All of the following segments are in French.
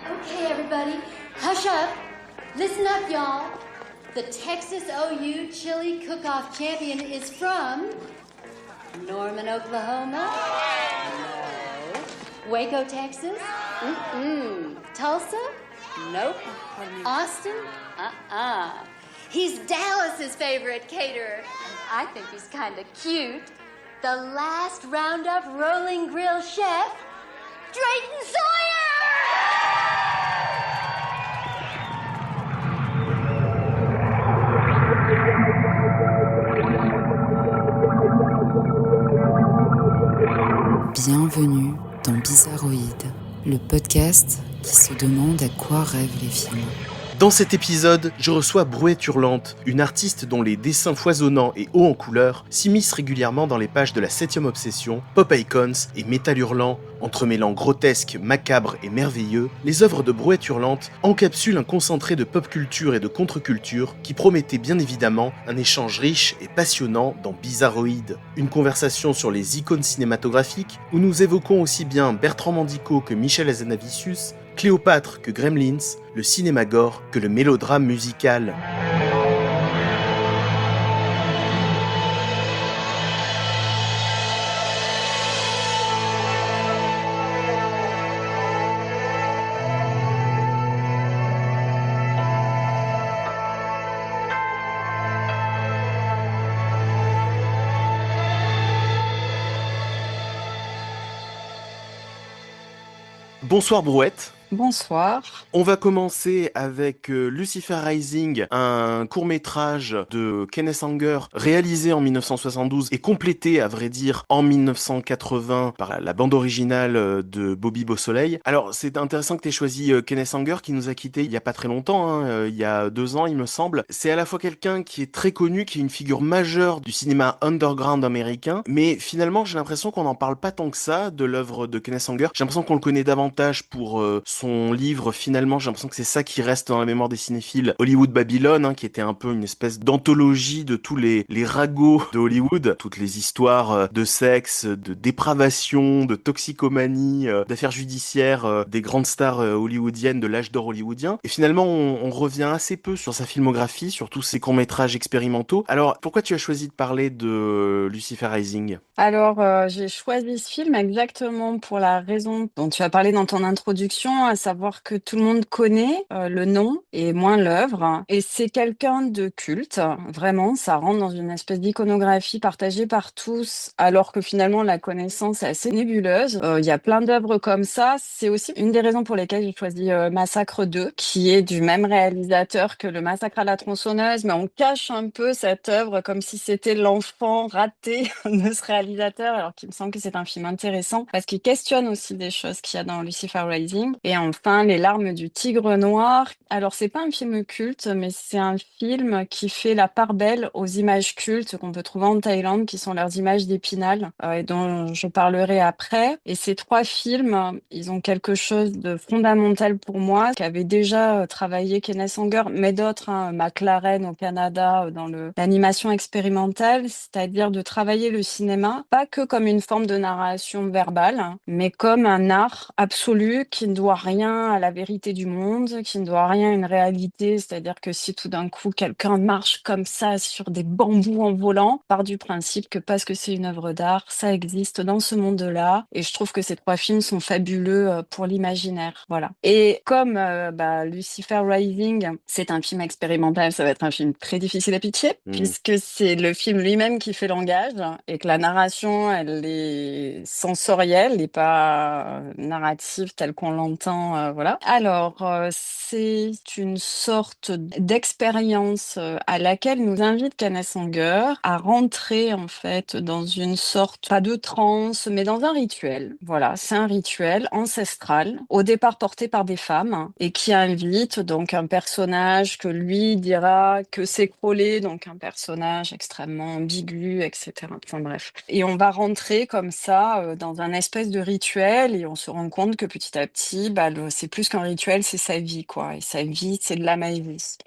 Okay, everybody, hush up. Listen up, y'all. The Texas OU Chili Cook-Off champion is from Norman, Oklahoma. No. Waco, Texas. Tulsa? Nope. Austin? He's Dallas's favorite caterer. And I think he's kind of cute. The last Roundup Rolling Grill chef, Drayton Sawyer! Bienvenue dans Bizarroïde, le podcast qui se demande à quoi rêvent les films. Dans cet épisode, je reçois Brouette Hurlante, une artiste dont les dessins foisonnants et hauts en couleurs s'immiscent régulièrement dans les pages de la 7ème Obsession, Pop Icons et Métal Hurlant. Entremêlant grotesque, macabre et merveilleux, les œuvres de Brouette Hurlante encapsulent un concentré de pop culture et de contre-culture qui promettait bien évidemment un échange riche et passionnant dans Bizarroïde. Une conversation sur les icônes cinématographiques où nous évoquons aussi bien Bertrand Mandico que Michel Hazanavicius, Cléopâtre que Gremlins, le cinéma gore que le mélodrame musical. Bonsoir Brouette. Bonsoir. On va commencer avec Lucifer Rising, un court-métrage de Kenneth Anger réalisé en 1972 et complété, à vrai dire, en 1980 par la bande originale de Bobby Beausoleil. Alors, c'est intéressant que tu aies choisi Kenneth Anger qui nous a quittés il y a pas très longtemps, il y a 2 ans, il me semble. C'est à la fois quelqu'un qui est très connu, qui est une figure majeure du cinéma underground américain, mais finalement, j'ai l'impression qu'on n'en parle pas tant que ça de l'œuvre de Kenneth Anger. J'ai l'impression qu'on le connaît davantage pour son livre, finalement, j'ai l'impression que c'est ça qui reste dans la mémoire des cinéphiles, Hollywood Babylon, qui était un peu une espèce d'anthologie de tous les ragots de Hollywood, toutes les histoires de sexe, de dépravation, de toxicomanie, d'affaires judiciaires, des grandes stars hollywoodiennes de l'âge d'or hollywoodien. Et finalement, on revient assez peu sur sa filmographie, sur tous ses courts-métrages expérimentaux. Alors, pourquoi tu as choisi de parler de Lucifer Rising ? Alors, j'ai choisi ce film exactement pour la raison dont tu as parlé dans ton introduction, à savoir que tout le monde connaît le nom et moins l'œuvre. Et c'est quelqu'un de culte, vraiment, ça rentre dans une espèce d'iconographie partagée par tous, alors que finalement la connaissance est assez nébuleuse. Il y a plein d'œuvres comme ça. C'est aussi une des raisons pour lesquelles j'ai choisi Massacre 2, qui est du même réalisateur que le Massacre à la tronçonneuse, mais on cache un peu cette œuvre comme si c'était l'enfant raté de ce réalisateur, alors qu'il me semble que c'est un film intéressant parce qu'il questionne aussi des choses qu'il y a dans Lucifer Rising. Et enfin, Les larmes du tigre noir. Alors, c'est pas un film culte, mais c'est un film qui fait la part belle aux images cultes qu'on peut trouver en Thaïlande, qui sont leurs images d'Épinal, et dont je parlerai après. Et ces 3 films, ils ont quelque chose de fondamental pour moi, qu'avait déjà travaillé Kenneth Anger, mais d'autres, McLaren au Canada, dans l'animation expérimentale, c'est-à-dire de travailler le cinéma pas que comme une forme de narration verbale, mais comme un art absolu qui ne doit rien à la vérité du monde, qui ne doit rien à une réalité. C'est-à-dire que si tout d'un coup quelqu'un marche comme ça sur des bambous en volant, part du principe que parce que c'est une œuvre d'art, ça existe dans ce monde-là. Et je trouve que ces 3 films sont fabuleux pour l'imaginaire. Voilà. Et comme Lucifer Rising, c'est un film expérimental, ça va être un film très difficile à pitcher, puisque c'est le film lui-même qui fait langage et que la narration, elle est sensorielle et pas narrative telle qu'on l'entend, voilà. Alors, c'est une sorte d'expérience à laquelle nous invite Kenneth Anger à rentrer en fait dans une sorte, pas de transe, mais dans un rituel. Voilà, c'est un rituel ancestral, au départ porté par des femmes et qui invite donc un personnage que lui dira que c'est Crowley, donc un personnage extrêmement ambigu, etc. Enfin bref. Et on va rentrer comme ça dans un espèce de rituel et on se rend compte que petit à petit, voilà, c'est plus qu'un rituel, c'est sa vie, quoi. Et sa vie, c'est de la magie.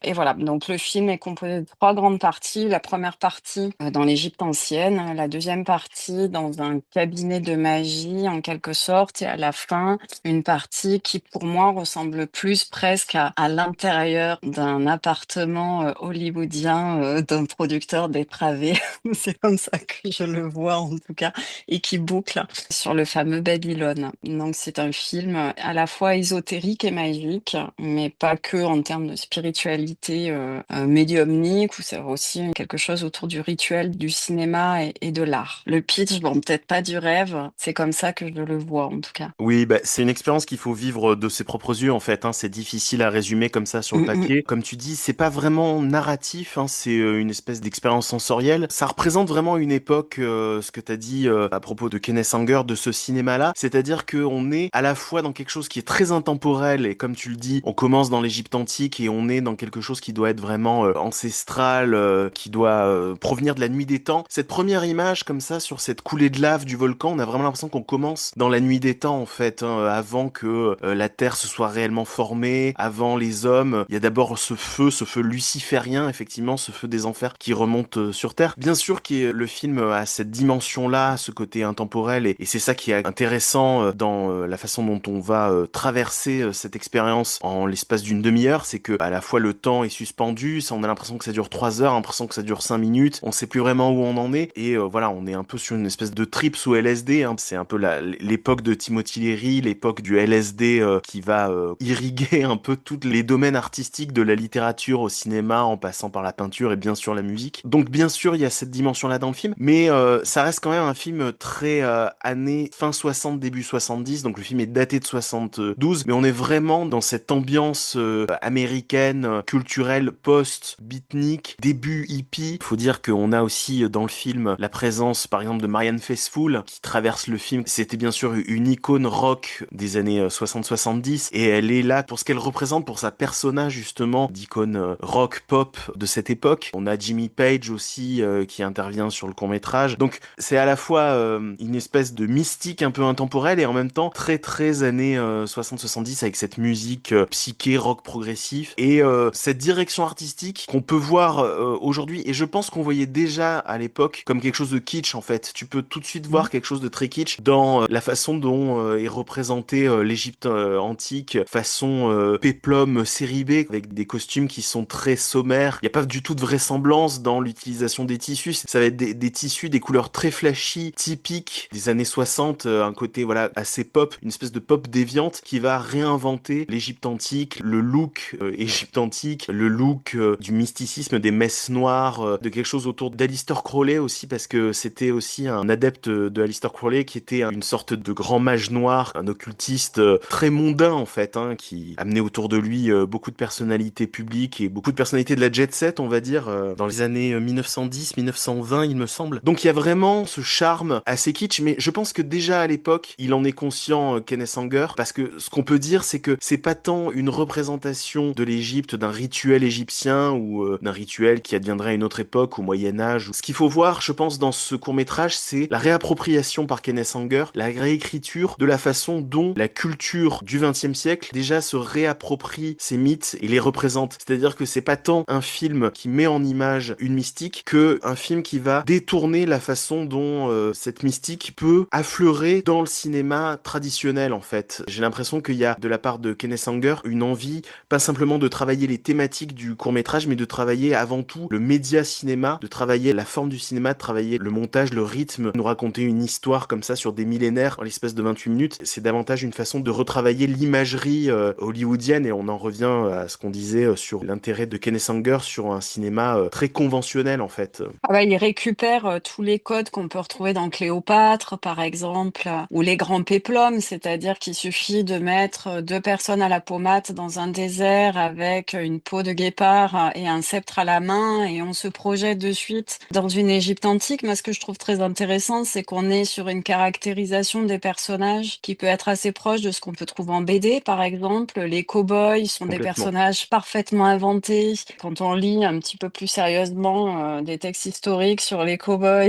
Et voilà, donc le film est composé de 3 grandes parties. La première partie dans l'Égypte ancienne, la deuxième partie dans un cabinet de magie en quelque sorte, et à la fin, une partie qui pour moi ressemble plus presque à l'intérieur d'un appartement hollywoodien d'un producteur dépravé. C'est comme ça que je le vois en tout cas, et qui boucle sur le fameux Babylone. Donc c'est un film à la fois ésotérique et magique, mais pas que en termes de spiritualité médiumnique, où c'est aussi quelque chose autour du rituel du cinéma et de l'art. Le pitch, bon, peut-être pas du rêve, c'est comme ça que je le vois en tout cas. Oui, bah, c'est une expérience qu'il faut vivre de ses propres yeux en fait. Hein. C'est difficile à résumer comme ça sur le Mm, mm. papier. Comme tu dis, c'est pas vraiment narratif. Hein. C'est une espèce d'expérience sensorielle. Ça représente vraiment une époque, ce que tu as dit à propos de Kenneth Anger, de ce cinéma-là. C'est-à-dire qu'on est à la fois dans quelque chose qui est très intemporel et comme tu le dis, on commence dans l'Égypte antique et on est dans quelque chose qui doit être vraiment ancestral, qui doit provenir de la nuit des temps. Cette première image comme ça sur cette coulée de lave du volcan, on a vraiment l'impression qu'on commence dans la nuit des temps en fait, hein, avant que la Terre se soit réellement formée, avant les hommes. Il y a d'abord ce feu luciférien, effectivement, ce feu des enfers qui remonte sur Terre. Bien sûr que le film a cette dimension-là, ce côté intemporel, et c'est ça qui est intéressant dans la façon dont on va traverser cette expérience en l'espace d'une demi-heure, c'est que à la fois le temps est suspendu, ça, on a l'impression que ça dure 3 heures, l'impression que ça dure 5 minutes, on sait plus vraiment où on en est, et voilà, on est un peu sur une espèce de trip sous LSD, hein. C'est un peu l'époque de Timothy Leary, l'époque du LSD qui va irriguer un peu tous les domaines artistiques de la littérature au cinéma, en passant par la peinture et bien sûr la musique. Donc bien sûr, il y a cette dimension-là dans le film, mais ça reste quand même un film très année fin 60, début 70, donc le film est daté de 72, mais on est vraiment dans cette ambiance américaine, culturelle, post-beatnik, début hippie. Il faut dire qu'on a aussi dans le film la présence par exemple de Marianne Faithfull qui traverse le film. C'était bien sûr une icône rock des années 60-70 et elle est là pour ce qu'elle représente, pour sa personnage justement d'icône rock pop de cette époque. On a Jimmy Page aussi qui intervient sur le court-métrage. Donc c'est à la fois une espèce de mystique un peu intemporelle et en même temps très très années 60-70 avec cette musique psyché rock progressif et cette direction artistique qu'on peut voir aujourd'hui, et je pense qu'on voyait déjà à l'époque comme quelque chose de kitsch en fait. Tu peux tout de suite voir quelque chose de très kitsch dans la façon dont est représentée l'Égypte antique, façon péplum série B, avec des costumes qui sont très sommaires. Il n'y a pas du tout de vraisemblance dans l'utilisation des tissus. Ça va être des tissus, des couleurs très flashy, typiques des années 60, un côté voilà assez pop, une espèce de pop déviante qui va réinventer l'Égypte antique, le look Égypte antique, le look du mysticisme, des messes noires, de quelque chose autour d'Aleister Crowley aussi, parce que c'était aussi un adepte de Aleister Crowley qui était une sorte de grand mage noir, un occultiste très mondain en fait, hein, qui amenait autour de lui beaucoup de personnalités publiques et beaucoup de personnalités de la jet set, on va dire, dans les années 1910-1920 il me semble. Donc il y a vraiment ce charme assez kitsch, mais je pense que déjà à l'époque il en est conscient, Kenneth Anger, parce que ce qu'on peut dire c'est que c'est pas tant une représentation de l'Égypte, d'un rituel égyptien ou d'un rituel qui adviendrait à une autre époque, au Moyen-Âge. Ce qu'il faut voir, je pense, dans ce court-métrage, c'est la réappropriation par Kenneth Anger, la réécriture de la façon dont la culture du XXe siècle déjà se réapproprie ces mythes et les représente. C'est-à-dire que c'est pas tant un film qui met en image une mystique que un film qui va détourner la façon dont cette mystique peut affleurer dans le cinéma traditionnel en fait. J'ai l'impression qu'il y a de la part de Kenneth Anger une envie pas simplement de travailler les thématiques du court-métrage, mais de travailler avant tout le média cinéma, de travailler la forme du cinéma, de travailler le montage, le rythme, nous raconter une histoire comme ça sur des millénaires en l'espace de 28 minutes. C'est davantage une façon de retravailler l'imagerie hollywoodienne, et on en revient à ce qu'on disait sur l'intérêt de Kenneth Anger sur un cinéma très conventionnel en fait. Ah bah, il récupère tous les codes qu'on peut retrouver dans Cléopâtre, par exemple, ou les grands péplums, c'est-à-dire qu'il suffit de mettre deux personnes à la pommade dans un désert avec une peau de guépard et un sceptre à la main, et on se projette de suite dans une Égypte antique. Moi, ce que je trouve très intéressant, c'est qu'on est sur une caractérisation des personnages qui peut être assez proche de ce qu'on peut trouver en BD, par exemple. Les cow-boys sont des Complètement. personnages parfaitement inventés. Quand on lit un petit peu plus sérieusement des textes historiques sur les cow-boys,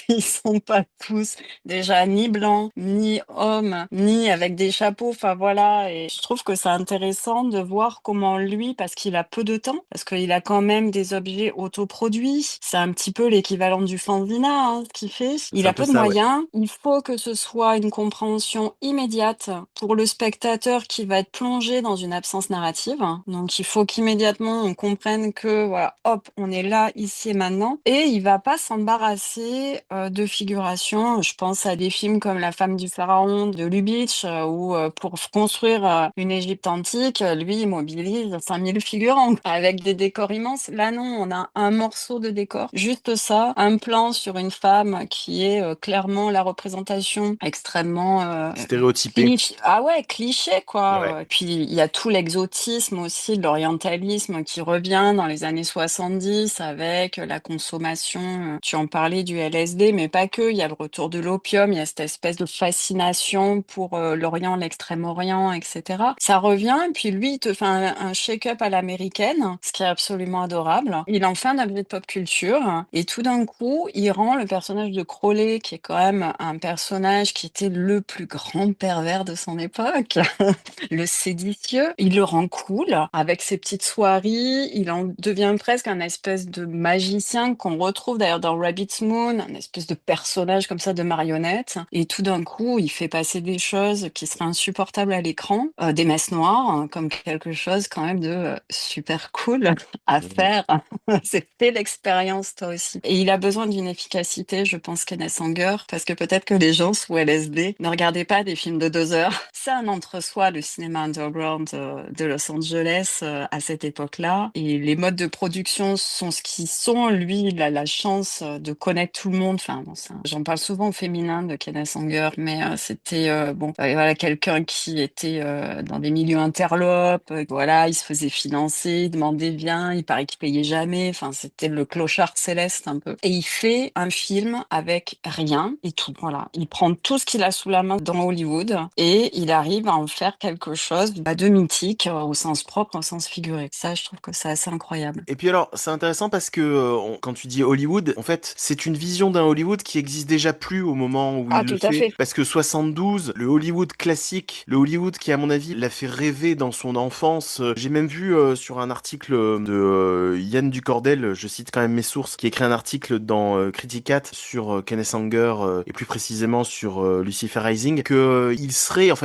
ils sont pas tous déjà ni blancs, ni hommes, ni avec des chapeaux. Enfin, enfin voilà, et je trouve que c'est intéressant de voir comment lui, parce qu'il a peu de temps, parce qu'il a quand même des objets autoproduits, c'est un petit peu l'équivalent du fanzina, hein, ce qu'il fait. Il C'est un a peu peu de ça, ouais. moyens, il faut que ce soit une compréhension immédiate pour le spectateur qui va être plongé dans une absence narrative. Donc il faut qu'immédiatement on comprenne que voilà, hop, on est là, ici et maintenant, et il va pas s'embarrasser de figuration. Je pense à des films comme La femme du pharaon de Lubitsch, où pour construire une Égypte antique, lui, il mobilise 5000 figurants avec des décors immenses. Là, non, on a un morceau de décor, juste ça, un plan sur une femme qui est clairement la représentation extrêmement Stéréotypé. Ah ouais, cliché Ouais. quoi. Puis il y a tout l'exotisme aussi, l'orientalisme qui revient dans les années 70 avec la consommation. Tu en parlais du LSD, mais pas que. Il y a le retour de l'opium, il y a cette espèce de fascination pour l'Orient, l'Extrême-Orient, etc. Ça revient, et puis lui, il te fait un shake-up à l'américaine, ce qui est absolument adorable. Il en fait un objet de pop culture, et tout d'un coup, il rend le personnage de Crowley, qui est quand même un personnage qui était le plus grand pervers de son époque, le séditieux, il le rend cool avec ses petites soieries, il en devient presque un espèce de magicien qu'on retrouve d'ailleurs dans Rabbit's Moon, un espèce de personnage comme ça de marionnette, et tout d'un coup il fait passer des choses qui seraient insupportables à l'écran, des messes noires, comme quelque chose quand même de super cool à Mhm. faire. C'était l'expérience toi aussi. Et il a besoin d'une efficacité, je pense, Kenneth Anger, parce que peut-être que les gens sous LSD ne regardaient pas des films de 2 heures. C'est un entre-soi, le cinéma underground de Los Angeles à cette époque-là. Et les modes de production sont ce qu'ils sont. Lui, il a la chance de connaître tout le monde. Enfin, bon, j'en parle souvent au féminin de Kenneth Anger, mais c'était voilà, quelqu'un qui était dans des milieux interlopes. Voilà, il se faisait financer, il demandait bien, il paraît qu'il payait jamais. Enfin, c'était le clochard céleste un peu. Et il fait un film avec rien et tout. Voilà, il prend tout ce qu'il a sous la main dans Hollywood et il arrive à en faire quelque chose de mythique au sens propre, au sens figuré. Ça, je trouve que c'est assez incroyable. Et puis alors, c'est intéressant parce que quand tu dis Hollywood, en fait, c'est une vision d'un Hollywood qui existe déjà plus au moment où Ah, il le tout à fait. fait. Parce que 72, le Hollywood classique, le Hollywood qui, à mon avis, l'a fait rêver dans son enfance. J'ai même vu sur un article de Yann Ducordel, je cite quand même mes sources, qui écrit un article dans Criticat sur Kenneth Anger et plus précisément sur Lucifer Rising, que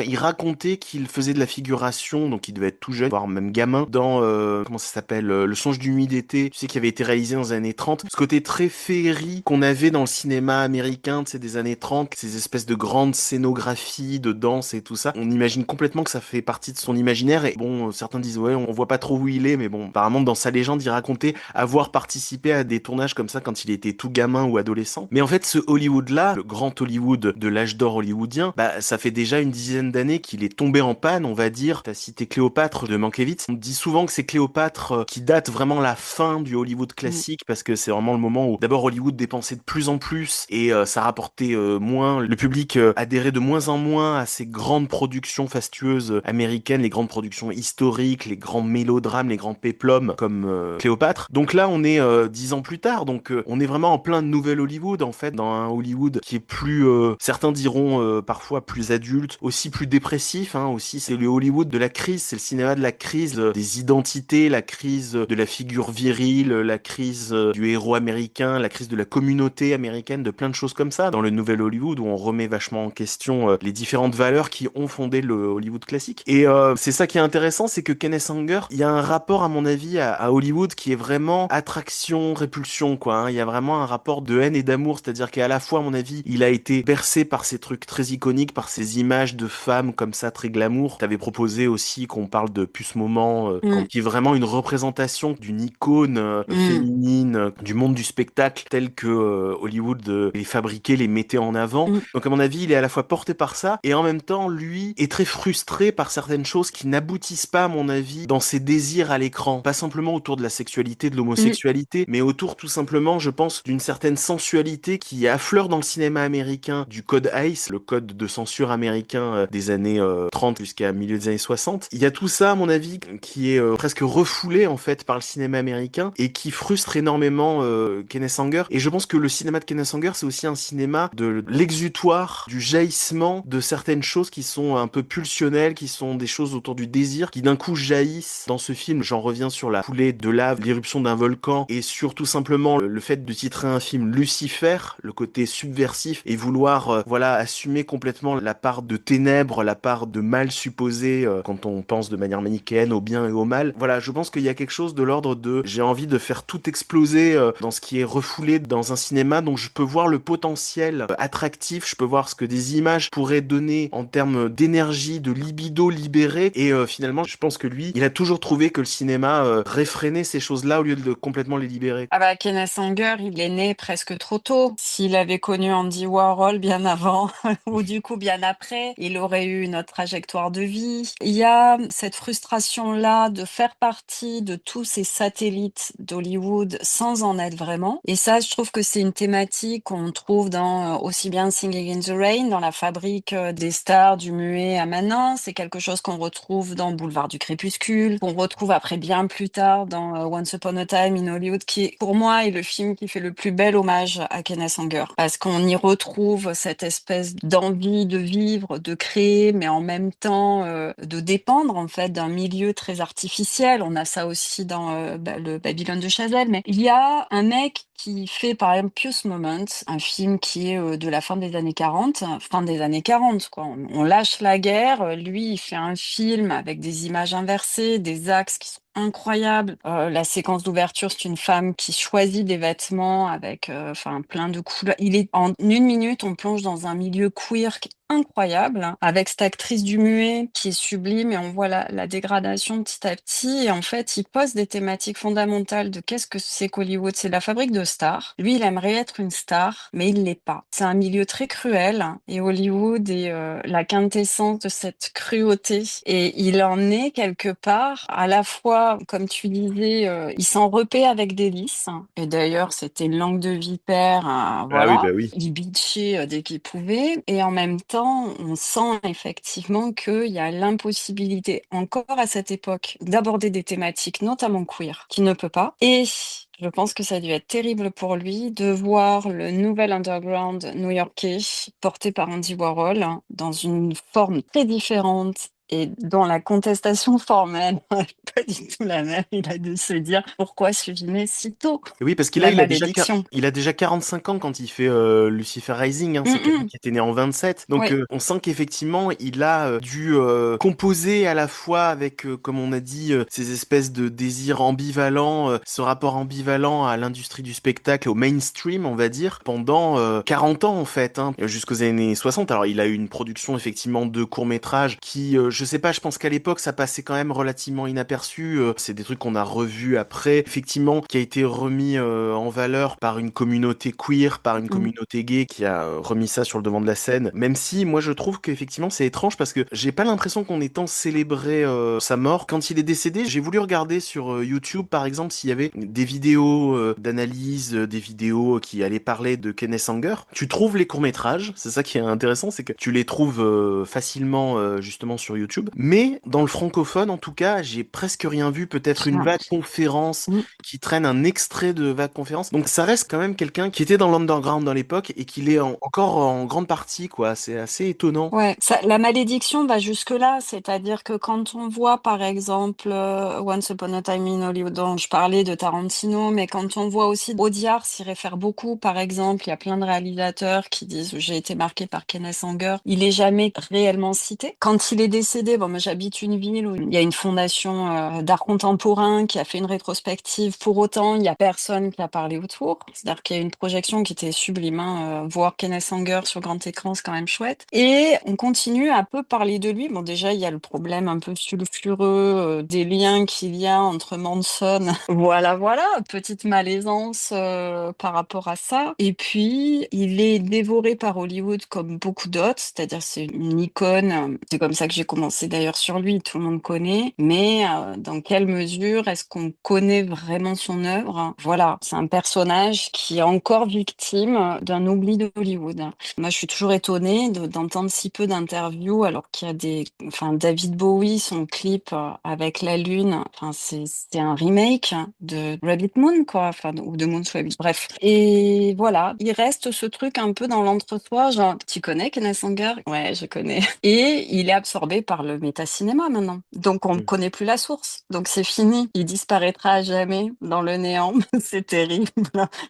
il racontait qu'il faisait de la figuration, donc il devait être tout jeune, voire même gamin, dans comment ça s'appelle, Le Songe d'une nuit d'été, tu sais, qui avait été réalisé dans les années 30. Ce côté très féerie qu'on avait dans le cinéma américain, tu sais, des années 30, ces espèces de grandes scénographies, de danse et tout ça. On imagine complètement que ça fait partie de son imaginaire, et bon, certains disent, ouais, on voit pas trop où il est, mais bon, apparemment, dans sa légende, il racontait avoir participé à des tournages comme ça quand il était tout gamin ou adolescent. Mais en fait, ce Hollywood-là, le grand Hollywood de l'âge d'or hollywoodien, bah, ça fait déjà une dizaine d'années qu'il est tombé en panne, on va dire. T'as cité Cléopâtre de Mankiewicz. On dit souvent que c'est Cléopâtre qui date vraiment la fin du Hollywood Mm. classique, parce que c'est vraiment le moment où d'abord Hollywood dépensait de plus en plus et ça rapportait moins. Le public adhérait de moins en moins à ces grandes productions fastueuses américaines, les grandes productions historiques, les grands mélodrames, les grands péplums comme Cléopâtre. Donc là, on est 10 ans plus tard, donc on est vraiment en plein de nouvel Hollywood, en fait, dans un Hollywood qui est plus, certains diront parfois plus adulte, aussi plus dépressif, hein, aussi c'est le Hollywood de la crise, c'est le cinéma de la crise des identités, la crise de la figure virile, la crise du héros américain, la crise de la communauté américaine, de plein de choses comme ça, dans le nouvel Hollywood où on remet vachement en question les différentes valeurs qui ont fondé le Hollywood classique. Et c'est ça qui est intéressant, c'est que Kenneth Anger, il y a un rapport à mon avis à Hollywood qui est vraiment attraction, répulsion, quoi, hein. Il y a vraiment un rapport de haine et d'amour, c'est-à-dire qu'à la fois, à mon avis, il a été bercé par ces trucs très iconiques, par ces images de femmes comme ça, très glamour. T'avais proposé aussi qu'on parle de Puce Moment, Mm. qui est vraiment une représentation d'une icône Mm. féminine, du monde du spectacle, tel que Hollywood les fabriquait, les mettait en avant. Mm. Donc à mon avis, il est à la fois porté par ça, et en même temps, lui, est très frustré par certaines choses qui n'aboutissent pas, à mon avis, dans ses désirs à l'écran. Pas simplement autour de la sexualité, de Mm. l'homosexualité, mais autour tout simplement, je pense, d'une certaine sensualité qui affleure dans le cinéma américain du code ICE, le code de censure américain des années 30 jusqu'à milieu des années 60. Il y a tout ça, à mon avis, qui est presque refoulé en fait par le cinéma américain et qui frustre énormément Kenneth Anger. Et je pense que le cinéma de Kenneth Anger, c'est aussi un cinéma de l'exutoire, du jaillissement de certaines choses qui sont un peu pulsionnelles, qui sont des choses autour du désir, qui d'un coup jaillissent dans ce film. J'en reviens sur la coulée de lave, l'éruption d'un volcan, et sur tout simplement le fait de titrer un film Lucifer, le côté subversif, et vouloir voilà assumer complètement la part de ténèbres, la part de mal supposé quand on pense de manière manichéenne au bien et au mal. Voilà, je pense qu'il y a quelque chose de l'ordre de j'ai envie de faire tout exploser dans ce qui est refoulé dans un cinéma, donc je peux voir le potentiel attractif, je peux voir ce que des images pourraient donner en termes d'énergie, de libido libéré, et finalement je pense que lui, il a toujours trouvé que le cinéma réfrénait ces choses-là au lieu de complètement les libérer. Ah bah, Kenneth Anger, il est né presque trop tôt. S'il avait connu Andy Warhol bien avant, ou du coup bien après, il aurait eu une autre trajectoire de vie. Il y a cette frustration-là de faire partie de tous ces satellites d'Hollywood sans en être vraiment. Et ça, je trouve que c'est une thématique qu'on trouve dans aussi bien Singing in the Rain, dans la fabrique des stars, du muet à Manin. C'est quelque chose qu'on retrouve dans Boulevard du Crépuscule, qu'on retrouve après bien plus tard dans Once Upon a Time in Hollywood, qui pour moi est le film qui fait le plus bel hommage à Kenneth Anger, parce qu'on y retrouve cette espèce d'envie de vivre, de créer, mais en même temps de dépendre en fait d'un milieu très artificiel. On a ça aussi dans le Babylone de Chazelle, mais il y a un mec qui fait par exemple Pious Moment, un film qui est de la fin des années 40, fin des années 40 quoi. On lâche la guerre, lui il fait un film avec des images inversées, des axes qui sont incroyables. La séquence d'ouverture, c'est une femme qui choisit des vêtements avec enfin plein de couleurs. Il est en une minute, on plonge dans un milieu queer qui est incroyable, hein, avec cette actrice du muet qui est sublime, et on voit la dégradation petit à petit. Et en fait, il pose des thématiques fondamentales de qu'est-ce que c'est qu'Hollywood. C'est la fabrique de stars. Lui, il aimerait être une star, mais il l'est pas. C'est un milieu très cruel, hein, et Hollywood est la quintessence de cette cruauté. Et il en est quelque part à la fois, comme tu disais, il s'en repaît avec délice. Et d'ailleurs, c'était une langue de vipère, Ah oui, voilà. bah oui. Il bitchait dès qu'il pouvait. Et en même temps, on sent effectivement qu'il y a l'impossibilité, encore à cette époque, d'aborder des thématiques, notamment queer, qui ne peut pas. Et je pense que ça a dû être terrible pour lui de voir le nouvel underground new-yorkais porté par Andy Warhol, hein, dans une forme très différente et dont la contestation formelle n'est pas du tout la même. Il a dû se dire pourquoi ce film est si tôt. Et oui, parce qu'il a, La malédiction. il a déjà 45 ans quand il fait Lucifer Rising, hein. C'est quelqu'un Mm, qui était né en 27. Donc oui. on sent qu'effectivement, il a dû composer à la fois avec, comme on a dit, ces espèces de désirs ambivalents, ce rapport ambivalent à l'industrie du spectacle, au mainstream, on va dire, pendant 40 ans en fait, hein, jusqu'aux années 60. Alors il a eu une production effectivement de courts-métrages qui, je sais pas, je pense qu'à l'époque, ça passait quand même relativement inaperçu. C'est des trucs qu'on a revus après, effectivement, qui a été remis en valeur par une communauté queer, par une Mm. communauté gay qui a remis ça sur le devant de la scène. Même si moi je trouve qu'effectivement c'est étrange parce que j'ai pas l'impression qu'on ait tant célébré sa mort. Quand il est décédé, j'ai voulu regarder sur YouTube par exemple s'il y avait des vidéos d'analyse, des vidéos qui allaient parler de Kenneth Anger. Tu trouves les courts-métrages, c'est ça qui est intéressant, c'est que tu les trouves facilement justement sur YouTube. Mais dans le francophone en tout cas, j'ai presque rien vu, peut-être une Tiens. vague conférence Mm. qui traîne un extrait de vague conférence. Donc ça reste quand même quelqu'un qui était dans l'underground dans l'époque et qui l'est encore en grande partie, quoi. C'est assez étonnant. Ouais, la malédiction va jusque-là, c'est-à-dire que quand on voit par exemple Once Upon a Time in Hollywood, dont je parlais de Tarantino, mais quand on voit aussi Audiard s'y réfère beaucoup, par exemple, il y a plein de réalisateurs qui disent j'ai été marqué par Kenneth Anger, il est jamais réellement cité. Quand il est décédé, bon, moi j'habite une ville où il y a une fondation d'art contemporain qui a fait une rétrospective, pour autant il y a personne qui a parlé autour, c'est-à-dire qu'il y a une projection qui était sublime, hein, voir Kenneth Anger sur grand écran, c'est quand même chouette. Et on continue à peu parler de lui. Bon, déjà, il y a le problème un peu sulfureux des liens qu'il y a entre Manson. Voilà, voilà, petite malaisance par rapport à ça. Et puis, il est dévoré par Hollywood comme beaucoup d'autres, c'est-à-dire c'est une icône. C'est comme ça que j'ai commencé bon, c'est d'ailleurs sur lui, tout le monde connaît, mais dans quelle mesure est-ce qu'on connaît vraiment son œuvre? Voilà, c'est un personnage qui est encore victime d'un oubli d'Hollywood. Moi, je suis toujours étonnée d'entendre si peu d'interviews alors qu'il y a enfin, David Bowie, son clip avec la Lune, enfin, c'est un remake de Rabbit Moon, quoi, enfin, ou de Moon's Rabbit, bref. Et voilà, il reste ce truc un peu dans l'entre-soi, genre, tu connais Kenneth Anger? Ouais, je connais. Et il est absorbé par le métacinéma maintenant. Donc, on ne connaît plus la source. Donc, c'est fini. Il disparaîtra à jamais dans le néant. C'est terrible.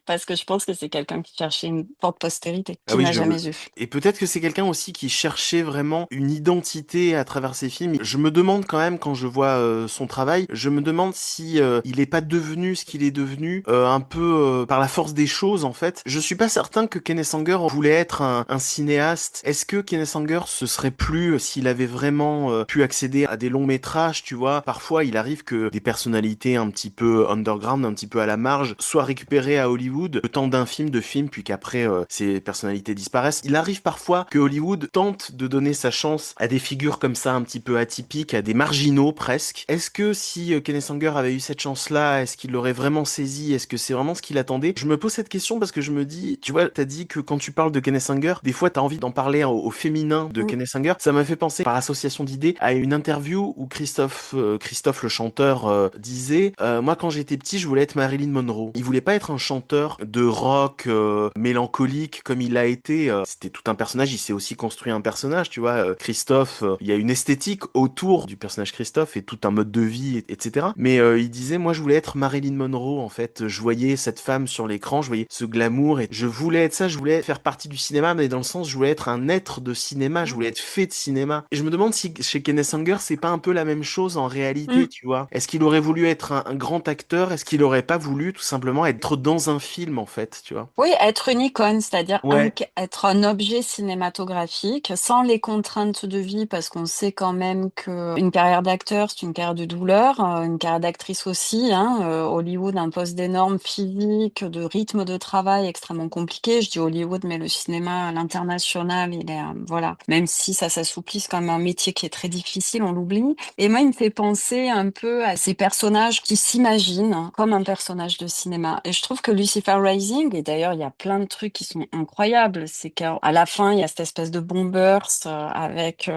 Parce que je pense que c'est quelqu'un qui cherchait une forte postérité, Ah qui oui, n'a jamais eu. et peut-être que c'est quelqu'un aussi qui cherchait vraiment une identité à travers ses films. Je me demande quand même, quand je vois son travail, je me demande si il est pas devenu ce qu'il est devenu un peu par la force des choses en fait. Je suis pas certain que Kenneth Anger voulait être un cinéaste. Est-ce que Kenneth Anger se serait plu s'il avait vraiment pu accéder à des longs métrages, tu vois? Parfois, il arrive que des personnalités un petit peu underground, un petit peu à la marge, soient récupérées à Hollywood le temps d'un film, de film, puis qu'après ces personnalités disparaissent. Il arrive parfois que Hollywood tente de donner sa chance à des figures comme ça un petit peu atypiques, à des marginaux presque. Est-ce que si Kenneth Anger avait eu cette chance-là, est-ce qu'il l'aurait vraiment saisi? Est-ce que c'est vraiment ce qu'il attendait? Je me pose cette question parce que je me dis, tu vois, t'as dit que quand tu parles de Kenneth Anger, des fois t'as envie d'en parler au féminin de Mm. Kenneth Anger. Ça m'a fait penser par association d'idées à une interview où Christophe le chanteur disait, moi quand j'étais petit, je voulais être Marilyn Monroe. Il voulait pas être un chanteur de rock mélancolique comme il a été. C'était tout un personnage. Il s'est aussi construit un personnage, tu vois. Christophe, il y a une esthétique autour du personnage Christophe et tout un mode de vie, etc. Mais il disait, moi, je voulais être Marilyn Monroe. En fait, je voyais cette femme sur l'écran, je voyais ce glamour et je voulais être ça. Je voulais faire partie du cinéma, mais dans le sens, je voulais être un être de cinéma. Je voulais être fait de cinéma. Et je me demande si chez Kenneth Anger, c'est pas un peu la même chose en réalité, Mm. tu vois. Est-ce qu'il aurait voulu être un grand acteur? Est-ce qu'il aurait pas voulu tout simplement être dans un film, en fait, tu vois? Oui, être une icône, c'est-à-dire Ouais. être un objet cinématographique sans les contraintes de vie, parce qu'on sait quand même que une carrière d'acteur, c'est une carrière de douleur, une carrière d'actrice aussi, hein. Hollywood impose des normes physiques, de rythme de travail extrêmement compliqués. Je dis Hollywood, mais le cinéma à l'international, il est, voilà, même si ça s'assouplit, c'est quand même un métier qui est très difficile, on l'oublie. Et moi, il me fait penser un peu à ces personnages qui s'imaginent comme un personnage de cinéma. Et je trouve que Lucifer Rising, et d'ailleurs, il y a plein de trucs qui sont incroyables, c'est qu'à la fin, il y a cette espèce de bombers avec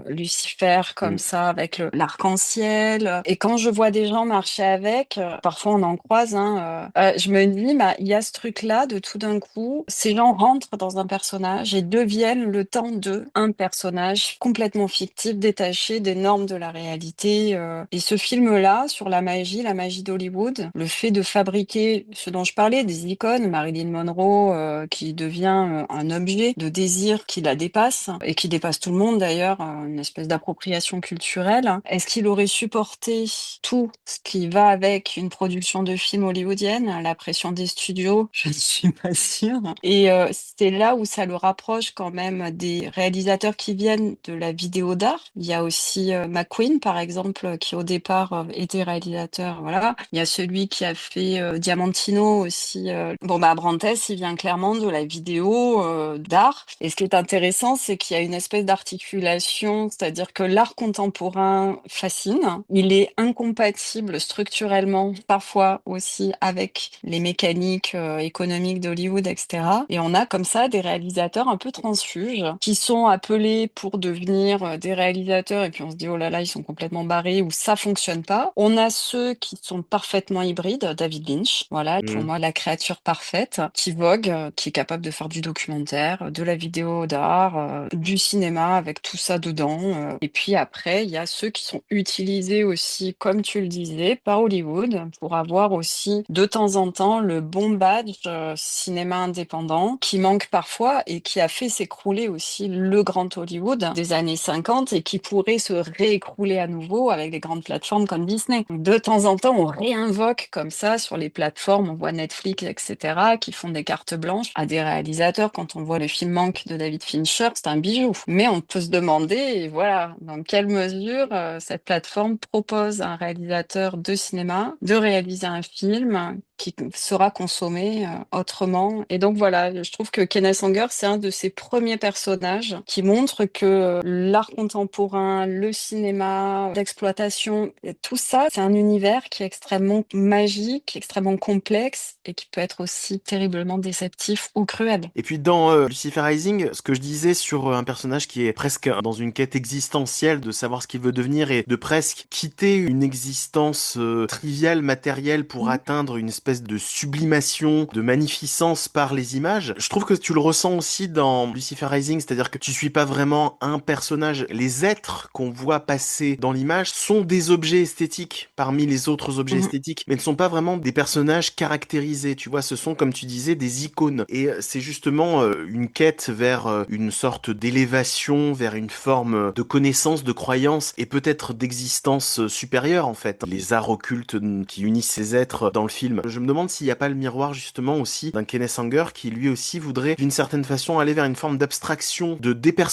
Lucifer comme Mm. ça, avec l'arc-en-ciel. Et quand je vois des gens marcher avec, parfois on en croise, hein, je me dis, bah, il y a ce truc-là de tout d'un coup, ces gens rentrent dans un personnage et deviennent le temps de un personnage complètement fictif, détaché des normes de la réalité. Et ce film-là, sur la magie d'Hollywood, le fait de fabriquer ce dont je parlais, des icônes, Marilyn Monroe, qui devient un objet de désir qui la dépasse, et qui dépasse tout le monde d'ailleurs, une espèce d'appropriation culturelle. Est-ce qu'il aurait supporté tout ce qui va avec une production de film hollywoodienne, la pression des studios? Je ne suis pas sûre. Et c'est là où ça le rapproche quand même des réalisateurs qui viennent de la vidéo d'art. Il y a aussi McQueen, par exemple, qui au départ était réalisateur. Voilà. Il y a celui qui a fait Diamantino aussi. Bon, bah, Brantes, il vient clairement de la vidéo d'art. Et ce qui est intéressant, c'est qu'il y a une espèce d'articulation, c'est-à-dire que l'art contemporain fascine. Il est incompatible structurellement, parfois aussi avec les mécaniques économiques d'Hollywood, etc. Et on a comme ça des réalisateurs un peu transfuges qui sont appelés pour devenir des réalisateurs et puis on se dit oh là là, ils sont complètement barrés ou ça fonctionne pas. On a ceux qui sont parfaitement hybrides, David Lynch, voilà, pour Mm. moi la créature parfaite, qui vogue, qui est capable de faire du documentaire, de la vidéo d'art, du cinéma avec tout ça dedans. Et puis après, il y a ceux qui sont utilisés aussi, comme tu le disais, par Hollywood pour avoir aussi de temps en temps le bon badge cinéma indépendant qui manque parfois et qui a fait s'écrouler aussi le grand Hollywood des années 50 et qui pourrait se réécrouler à nouveau avec des grandes plateformes comme Disney. De temps en temps, on réinvoque comme ça sur les plateformes, on voit Netflix, etc., qui font des cartes blanches à des réalisateurs. Quand on voit le film Manque de David Fincher, c'est un bijou. Mais on peut se demander, voilà, dans quelle mesure cette plateforme propose à un réalisateur de cinéma de réaliser un film qui sera consommé autrement. Et donc voilà, je trouve que Kenneth Anger, c'est un de ces premiers personnages qui montre que l'art contemporain, le cinéma, l'exploitation, et tout ça, c'est un univers qui est extrêmement magique, extrêmement complexe et qui peut être aussi terriblement déceptif ou cruel. Et puis dans Lucifer Rising, ce que je disais sur un personnage qui est presque dans une quête existentielle de savoir ce qu'il veut devenir et de presque quitter une existence triviale, matérielle pour atteindre une espèce de sublimation, de magnificence par les images, je trouve que tu le ressens aussi dans Lucifer Rising, c'est-à-dire que tu suis pas vraiment un personnage. Les êtres qu'on voit passer dans l'image sont des objets esthétiques parmi les autres objets Mhm. esthétiques, mais ne sont pas vraiment des personnages caractérisés, tu vois, ce sont comme tu disais des icônes. Et c'est justement une quête vers une sorte d'élévation, vers une forme de connaissance, de croyance et peut-être d'existence supérieure en fait. Les arts occultes qui unissent ces êtres dans le film. Je me demande s'il n'y a pas le miroir justement aussi d'un Kenneth Anger qui lui aussi voudrait d'une certaine façon aller vers une forme d'abstraction, de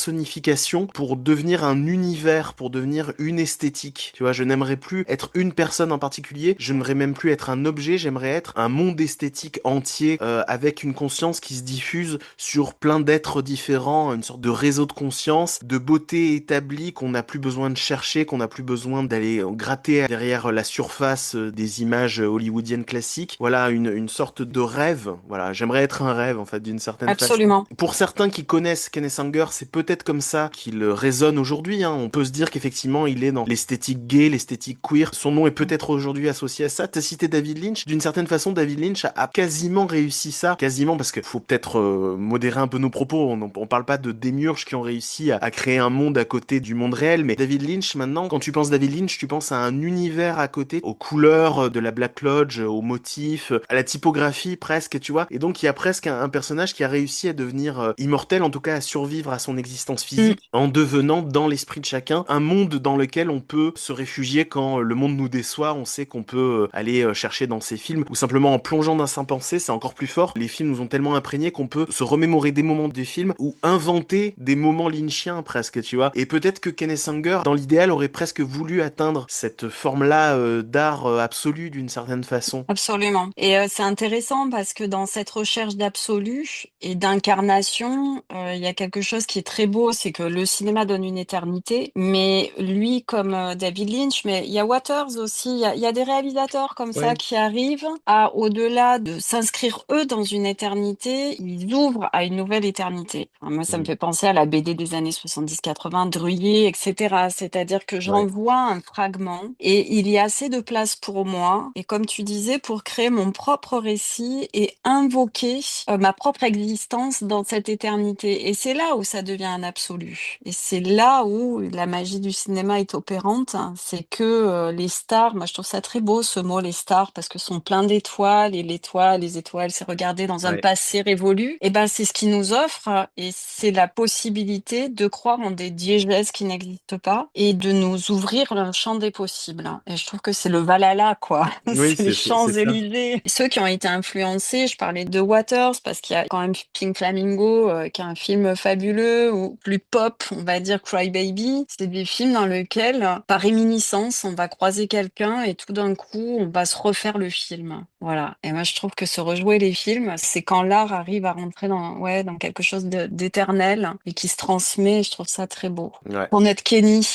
dépersonnification pour devenir un univers, pour devenir une esthétique. Tu vois, je n'aimerais plus être une personne en particulier, je n'aimerais même plus être un objet, j'aimerais être un monde esthétique entier avec une conscience qui se diffuse sur plein d'êtres différents, une sorte de réseau de conscience, de beauté établie qu'on n'a plus besoin de chercher, qu'on n'a plus besoin d'aller gratter derrière la surface des images hollywoodiennes classiques. Voilà, une sorte de rêve. Voilà, j'aimerais être un rêve en fait d'une certaine façon. Absolument. Pour certains qui connaissent Kenneth Anger, c'est peut-être comme ça qu'il résonne aujourd'hui, hein. On peut se dire qu'effectivement il est dans l'esthétique gay, l'esthétique queer. Son nom est peut-être aujourd'hui associé à ça. T'as cité David Lynch. D'une certaine façon, David Lynch a quasiment réussi ça. Quasiment parce qu'il faut peut-être modérer un peu nos propos. On parle pas de démiurges qui ont réussi à créer un monde à côté du monde réel, mais David Lynch maintenant, quand tu penses David Lynch, tu penses à un univers à côté, aux couleurs de la Black Lodge, aux motifs, à la typographie presque, tu vois. Et donc il y a presque un personnage qui a réussi à devenir immortel, en tout cas à survivre à son existence Mm. physique, en devenant dans l'esprit de chacun un monde dans lequel on peut se réfugier quand le monde nous déçoit. On sait qu'on peut aller chercher dans ces films, ou simplement en plongeant dans sa pensée, c'est encore plus fort. Les films nous ont tellement imprégnés qu'on peut se remémorer des moments des films ou inventer des moments lynchiens presque, tu vois. Et peut-être que Kenneth Anger, dans l'idéal, aurait presque voulu atteindre cette forme-là d'art absolu d'une certaine façon. Absolument. Et c'est intéressant parce que dans cette recherche d'absolu et d'incarnation, il y a quelque chose qui est très beau, c'est que le cinéma donne une éternité, mais lui, comme David Lynch, mais il y a Waters aussi, il y a des réalisateurs comme ça Ouais. qui arrivent à, au-delà de s'inscrire eux dans une éternité, ils ouvrent à une nouvelle éternité. Enfin, moi, ça me Mm. fait penser à la BD des années 70-80, Druillet, etc. C'est-à-dire que Ouais. j'en vois un fragment et il y a assez de place pour moi. Et comme tu disais, pour créer mon propre récit et invoquer ma propre existence dans cette éternité. Et c'est là où ça devient un absolu. Et c'est là où la magie du cinéma est opérante. C'est que les stars, moi je trouve ça très beau ce mot, les stars, parce que sont plein d'étoiles et l'étoile, les étoiles, c'est regarder dans un Ouais. passé révolu. Et ben c'est ce qui nous offre et c'est la possibilité de croire en des diégèses qui n'existent pas et de nous ouvrir le champ des possibles. Et je trouve que c'est le Valhalla, quoi. Oui, C'est les c'est ça. Champs-Élysées. Ceux qui ont été influencés, je parlais de Waters parce qu'il y a quand même Pink Flamingo, qui est un film fabuleux, ou plus pop, on va dire Cry Baby. C'est des films dans lesquels, par réminiscence, on va croiser quelqu'un et tout d'un coup, on va se refaire le film. Voilà. Et moi, je trouve que se rejouer les films, c'est quand l'art arrive à rentrer dans, ouais, dans quelque chose d'éternel et qui se transmet. Je trouve ça très beau. Ouais. Pour notre Kenny,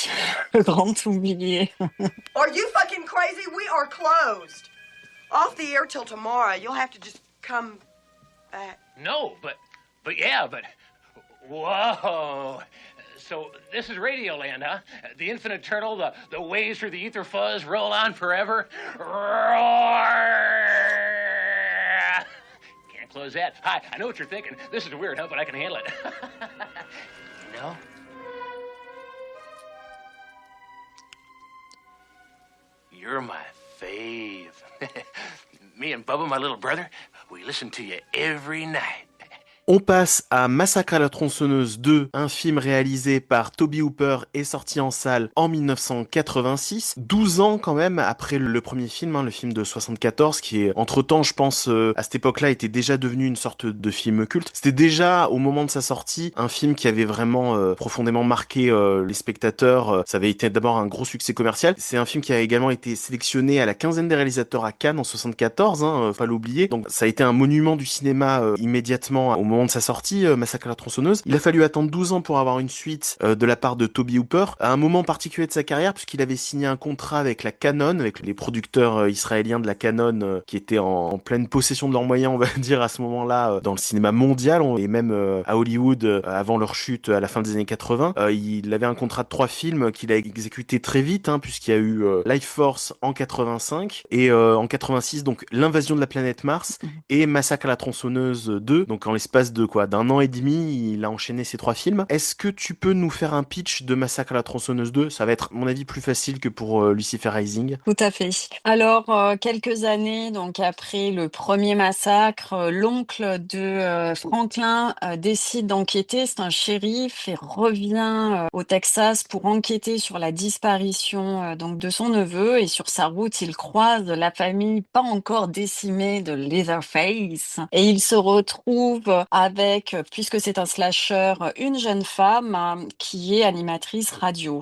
le grand oublié. Are you fucking crazy? We are closed. Off the air till tomorrow. You'll have to just come back. No, but yeah, but whoa. So this is Radioland, huh? The infinite turtle, the waves through the ether fuzz roll on forever. Roar! Can't close that. Hi, I know what you're thinking. This is weird, huh? But I can handle it. You know? You're my fave. Me and Bubba, my little brother, we listen to you every night. On passe à Massacre à la tronçonneuse 2, un film réalisé par Toby Hooper et sorti en salle en 1986, 12 ans quand même après le premier film, le film de 74, qui est entre-temps, je pense, à cette époque-là, était déjà devenu une sorte de film culte. C'était déjà, au moment de sa sortie, un film qui avait vraiment profondément marqué les spectateurs. Ça avait été d'abord un gros succès commercial. C'est un film qui a également été sélectionné à la quinzaine des réalisateurs à Cannes en 74, pas l'oublier. Donc ça a été un monument du cinéma immédiatement au moment de sa sortie, Massacre à la tronçonneuse. Il a fallu attendre 12 ans pour avoir une suite de la part de Toby Hooper, à un moment particulier de sa carrière, puisqu'il avait signé un contrat avec la Canon, avec les producteurs israéliens de la Canon, qui étaient en pleine possession de leurs moyens, on va dire, à ce moment-là, dans le cinéma mondial, et même à Hollywood, avant leur chute à la fin des années 80. Il avait un contrat de 3 films qu'il a exécuté très vite, puisqu'il y a eu Life Force en 85, et en 86, donc L'invasion de la planète Mars, et Massacre à la tronçonneuse 2. Donc en l'espace de d'un an et demi, il a enchaîné ces 3 films. Est-ce que tu peux nous faire un pitch de Massacre à la tronçonneuse 2? Ça va être, à mon avis, plus facile que pour Lucifer Rising. Tout à fait. Alors, quelques années donc après le premier massacre, l'oncle de Franklin décide d'enquêter. C'est un shérif et revient au Texas pour enquêter sur la disparition donc de son neveu. Et sur sa route, il croise la famille pas encore décimée de Leatherface. Et il se retrouve avec, puisque c'est un slasher, une jeune femme qui est animatrice radio.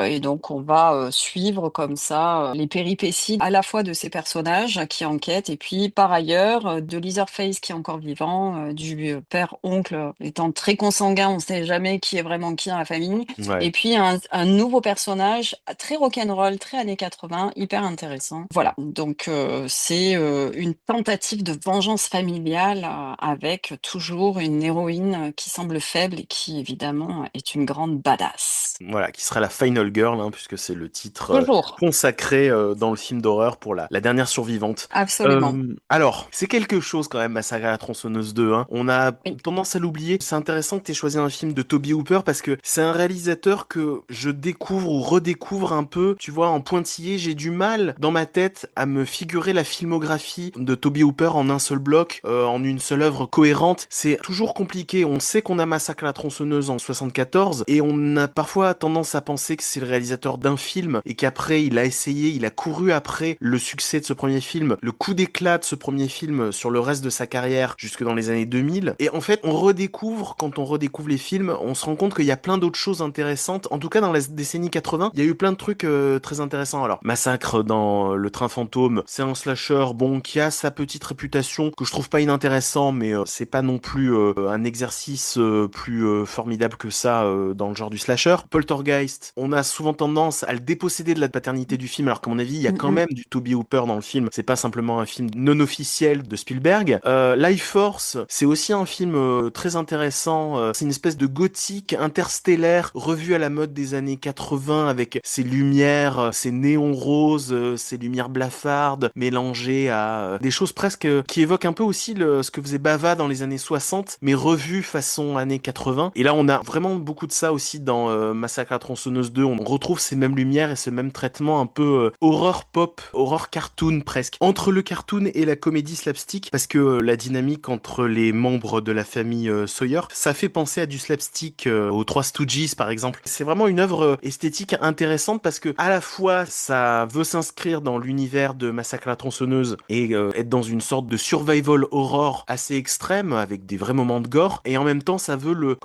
Et donc, on va suivre comme ça les péripéties à la fois de ces personnages qui enquêtent et puis par ailleurs de Leatherface qui est encore vivant, du père-oncle étant très consanguin, on ne sait jamais qui est vraiment qui dans la famille. Ouais. Et puis un nouveau personnage très rock'n'roll, très années 80, hyper intéressant. Voilà, donc c'est une tentative de vengeance familiale avec toujours une héroïne qui semble faible et qui évidemment est une grande badass. Voilà, qui sera la Final Girl, puisque c'est le titre Toujours, consacré dans le film d'horreur pour la dernière survivante. absolument. Alors, c'est quelque chose quand même, Massacre à la tronçonneuse 2. On a Oui. tendance à l'oublier. C'est intéressant que tu aies choisi un film de Toby Hooper parce que c'est un réalisateur que je découvre ou redécouvre un peu. Tu vois, en pointillé, j'ai du mal dans ma tête à me figurer la filmographie de Toby Hooper en un seul bloc, en une seule œuvre cohérente. C'est toujours compliqué. On sait qu'on a Massacre à la tronçonneuse en 74 et on a parfois tendance à penser que c'est le réalisateur d'un film et qu'après il a couru après le succès de ce premier film, le coup d'éclat de ce premier film sur le reste de sa carrière jusque dans les années 2000. Et en fait, quand on redécouvre les films, on se rend compte qu'il y a plein d'autres choses intéressantes. En tout cas, dans la décennie 80, il y a eu plein de trucs très intéressants. Alors, Massacre dans le train fantôme, c'est un slasher, qui a sa petite réputation, que je trouve pas inintéressant, mais c'est pas non plus un exercice plus formidable que ça dans le genre du slasher. Poltergeist, on a souvent tendance à le déposséder de la paternité du film, alors qu'à mon avis, il y a quand même du Toby Hooper dans le film. C'est pas simplement un film non officiel de Spielberg. Life Force, c'est aussi un film très intéressant. C'est une espèce de gothique interstellaire revu à la mode des années 80 avec ses lumières, ses néons roses, ses lumières blafardes mélangées à des choses presque qui évoquent un peu aussi ce que faisait Bava dans les années 60, mais revu façon années 80. Et là, on a vraiment beaucoup de ça aussi dans Massacre à la tronçonneuse 2. On retrouve ces mêmes lumières et ce même traitement un peu horreur pop, horreur cartoon presque. Entre le cartoon et la comédie slapstick, parce que la dynamique entre les membres de la famille Sawyer, ça fait penser à du slapstick aux Trois Stooges par exemple. C'est vraiment une œuvre esthétique intéressante parce que à la fois ça veut s'inscrire dans l'univers de Massacre à la tronçonneuse et être dans une sorte de survival horror assez extrême avec des vrais moments de gore, et en même temps ça veut le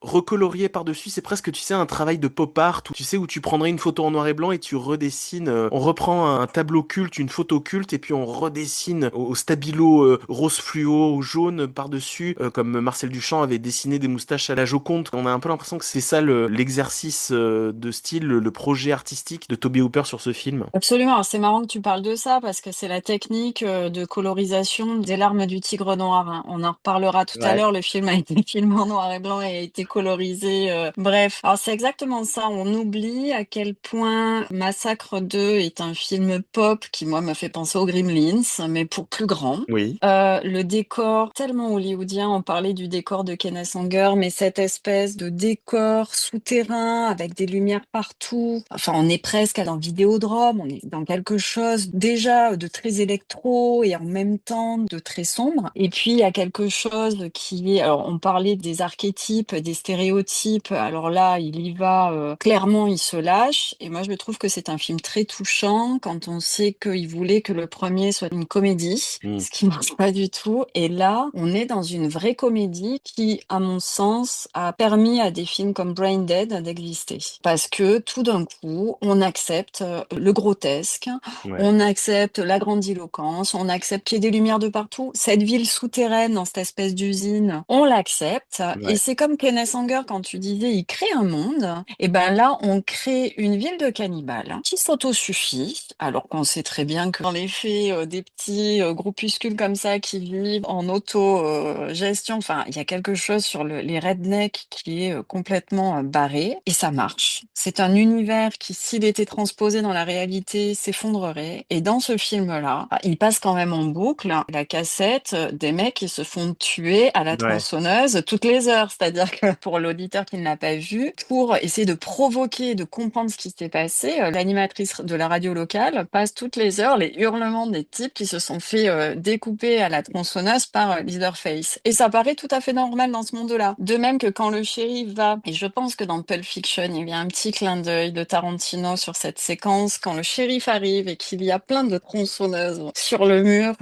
recolorier par-dessus. C'est presque, tu sais, un travail de pop art où, tu sais, où tu prendrais une photo en noir et blanc et tu redessines, on reprend un tableau culte, une photo culte, et puis on redessine au stabilo rose fluo ou jaune par-dessus, comme Marcel Duchamp avait dessiné des moustaches à la Joconde. On a un peu l'impression que c'est ça l'exercice de style, le projet artistique de Toby Hooper sur ce film. Absolument. Alors, c'est marrant que tu parles de ça parce que c'est la technique de colorisation des larmes du tigre noir. On en reparlera tout à Ouais. l'heure. Le film a été filmé en noir et blanc et a été colorisé. Bref, alors c'est exactement ça. On oublie à quel point Massacre 2 est un film pop qui, moi, me fait penser aux Gremlins, mais pour plus grand. Oui. Le décor tellement hollywoodien, on parlait du décor de Kenneth Anger, mais cette espèce de décor souterrain avec des lumières partout. Enfin, on est presque dans Vidéodrome, on est dans quelque chose déjà de très électro et en même temps de très sombre. Et puis, il y a quelque chose chose qui est alors on parlait des archétypes, des stéréotypes, alors là, il y va, clairement, il se lâche et moi je trouve que c'est un film très touchant quand on sait qu'il voulait que le premier soit une comédie, Mmh. ce qui marche pas du tout et là, on est dans une vraie comédie qui, à mon sens, a permis à des films comme Brain Dead d'exister. Parce que tout d'un coup, on accepte, le grotesque, Ouais. on accepte la grandiloquence, on accepte qu'il y ait des lumières de partout. Cette ville souterraine dans cette espèce d'usine, on l'accepte. Ouais. Et c'est comme Kenneth Anger quand tu disais, il crée un monde. Et ben là, on crée une ville de cannibales qui s'autosuffit, alors qu'on sait très bien que dans les faits, des petits groupuscules comme ça qui vivent en auto-gestion, enfin, il y a quelque chose sur les rednecks qui est complètement barré. Et ça marche. C'est un univers qui, s'il était transposé dans la réalité, s'effondrerait. Et dans ce film-là, il passe quand même en boucle la cassette des mecs qui se font tuer à la Ouais. tronçonneuse toutes les heures. C'est-à-dire que pour l'auditeur qui ne l'a pas vu, pour essayer de provoquer, de comprendre ce qui s'est passé, l'animatrice de la radio locale passe toutes les heures les hurlements des types qui se sont fait découper à la tronçonneuse par Leatherface. Et ça paraît tout à fait normal dans ce monde-là. De même que quand le shérif va, et je pense que dans Pulp Fiction, il y a un petit clin d'œil de Tarantino sur cette séquence, quand le shérif arrive et qu'il y a plein de tronçonneuses sur le mur,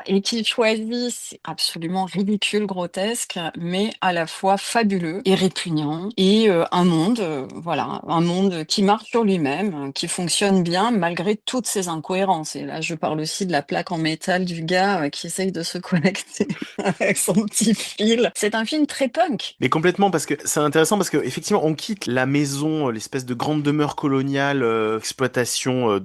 et qu'il choisit, c'est absolument ridicule, grotesque, mais à la fois fabuleux et répugnant, et un monde, voilà, un monde qui marche sur lui-même, qui fonctionne bien malgré toutes ces incohérences. Et là, je parle aussi de la plaque en métal du gars qui essaye de se connecter avec son petit fil. C'est un film très punk. Mais complètement, parce que c'est intéressant parce que effectivement on quitte la maison, l'espèce de grande demeure coloniale, exploitation,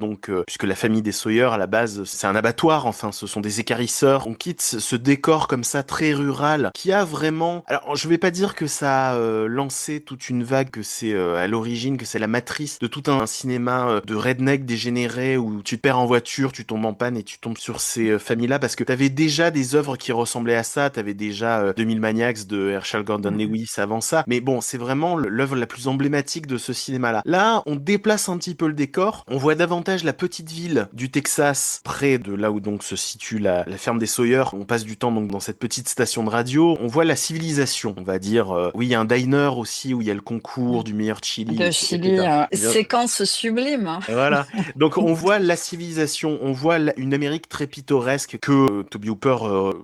puisque la famille des Sawyer à la base c'est un abattoir, enfin ce sont des équarrisseurs. On quitte ce décor comme ça très rural qui a vraiment. Alors je vais pas dire que ça a lancé toute une vague, que c'est à l'origine, que c'est la matrice de tout un cinéma de redneck dégénéré où tu te perds en voiture, tu tombes en panne et tu tombes sur ces familles-là parce que t'avais déjà des œuvres qui ressemblaient à ça. T'avais déjà 2000 Maniacs de Herschel Gordon Lewis avant ça. Mais bon, c'est vraiment l'œuvre la plus emblématique de ce cinéma-là. Là, on déplace un petit peu le décor. On voit davantage la petite ville du Texas, près de là où donc se situe la ferme des Sawyer. On passe du temps donc dans cette petite station de radio. On voit la civilisation, on va dire. Oui, il y a un diner aussi où il y a le concours du meilleur chili, De Chili, etc. séquence sublime. Voilà. Donc on voit la civilisation, on voit une Amérique très pittoresque que Toby Hooper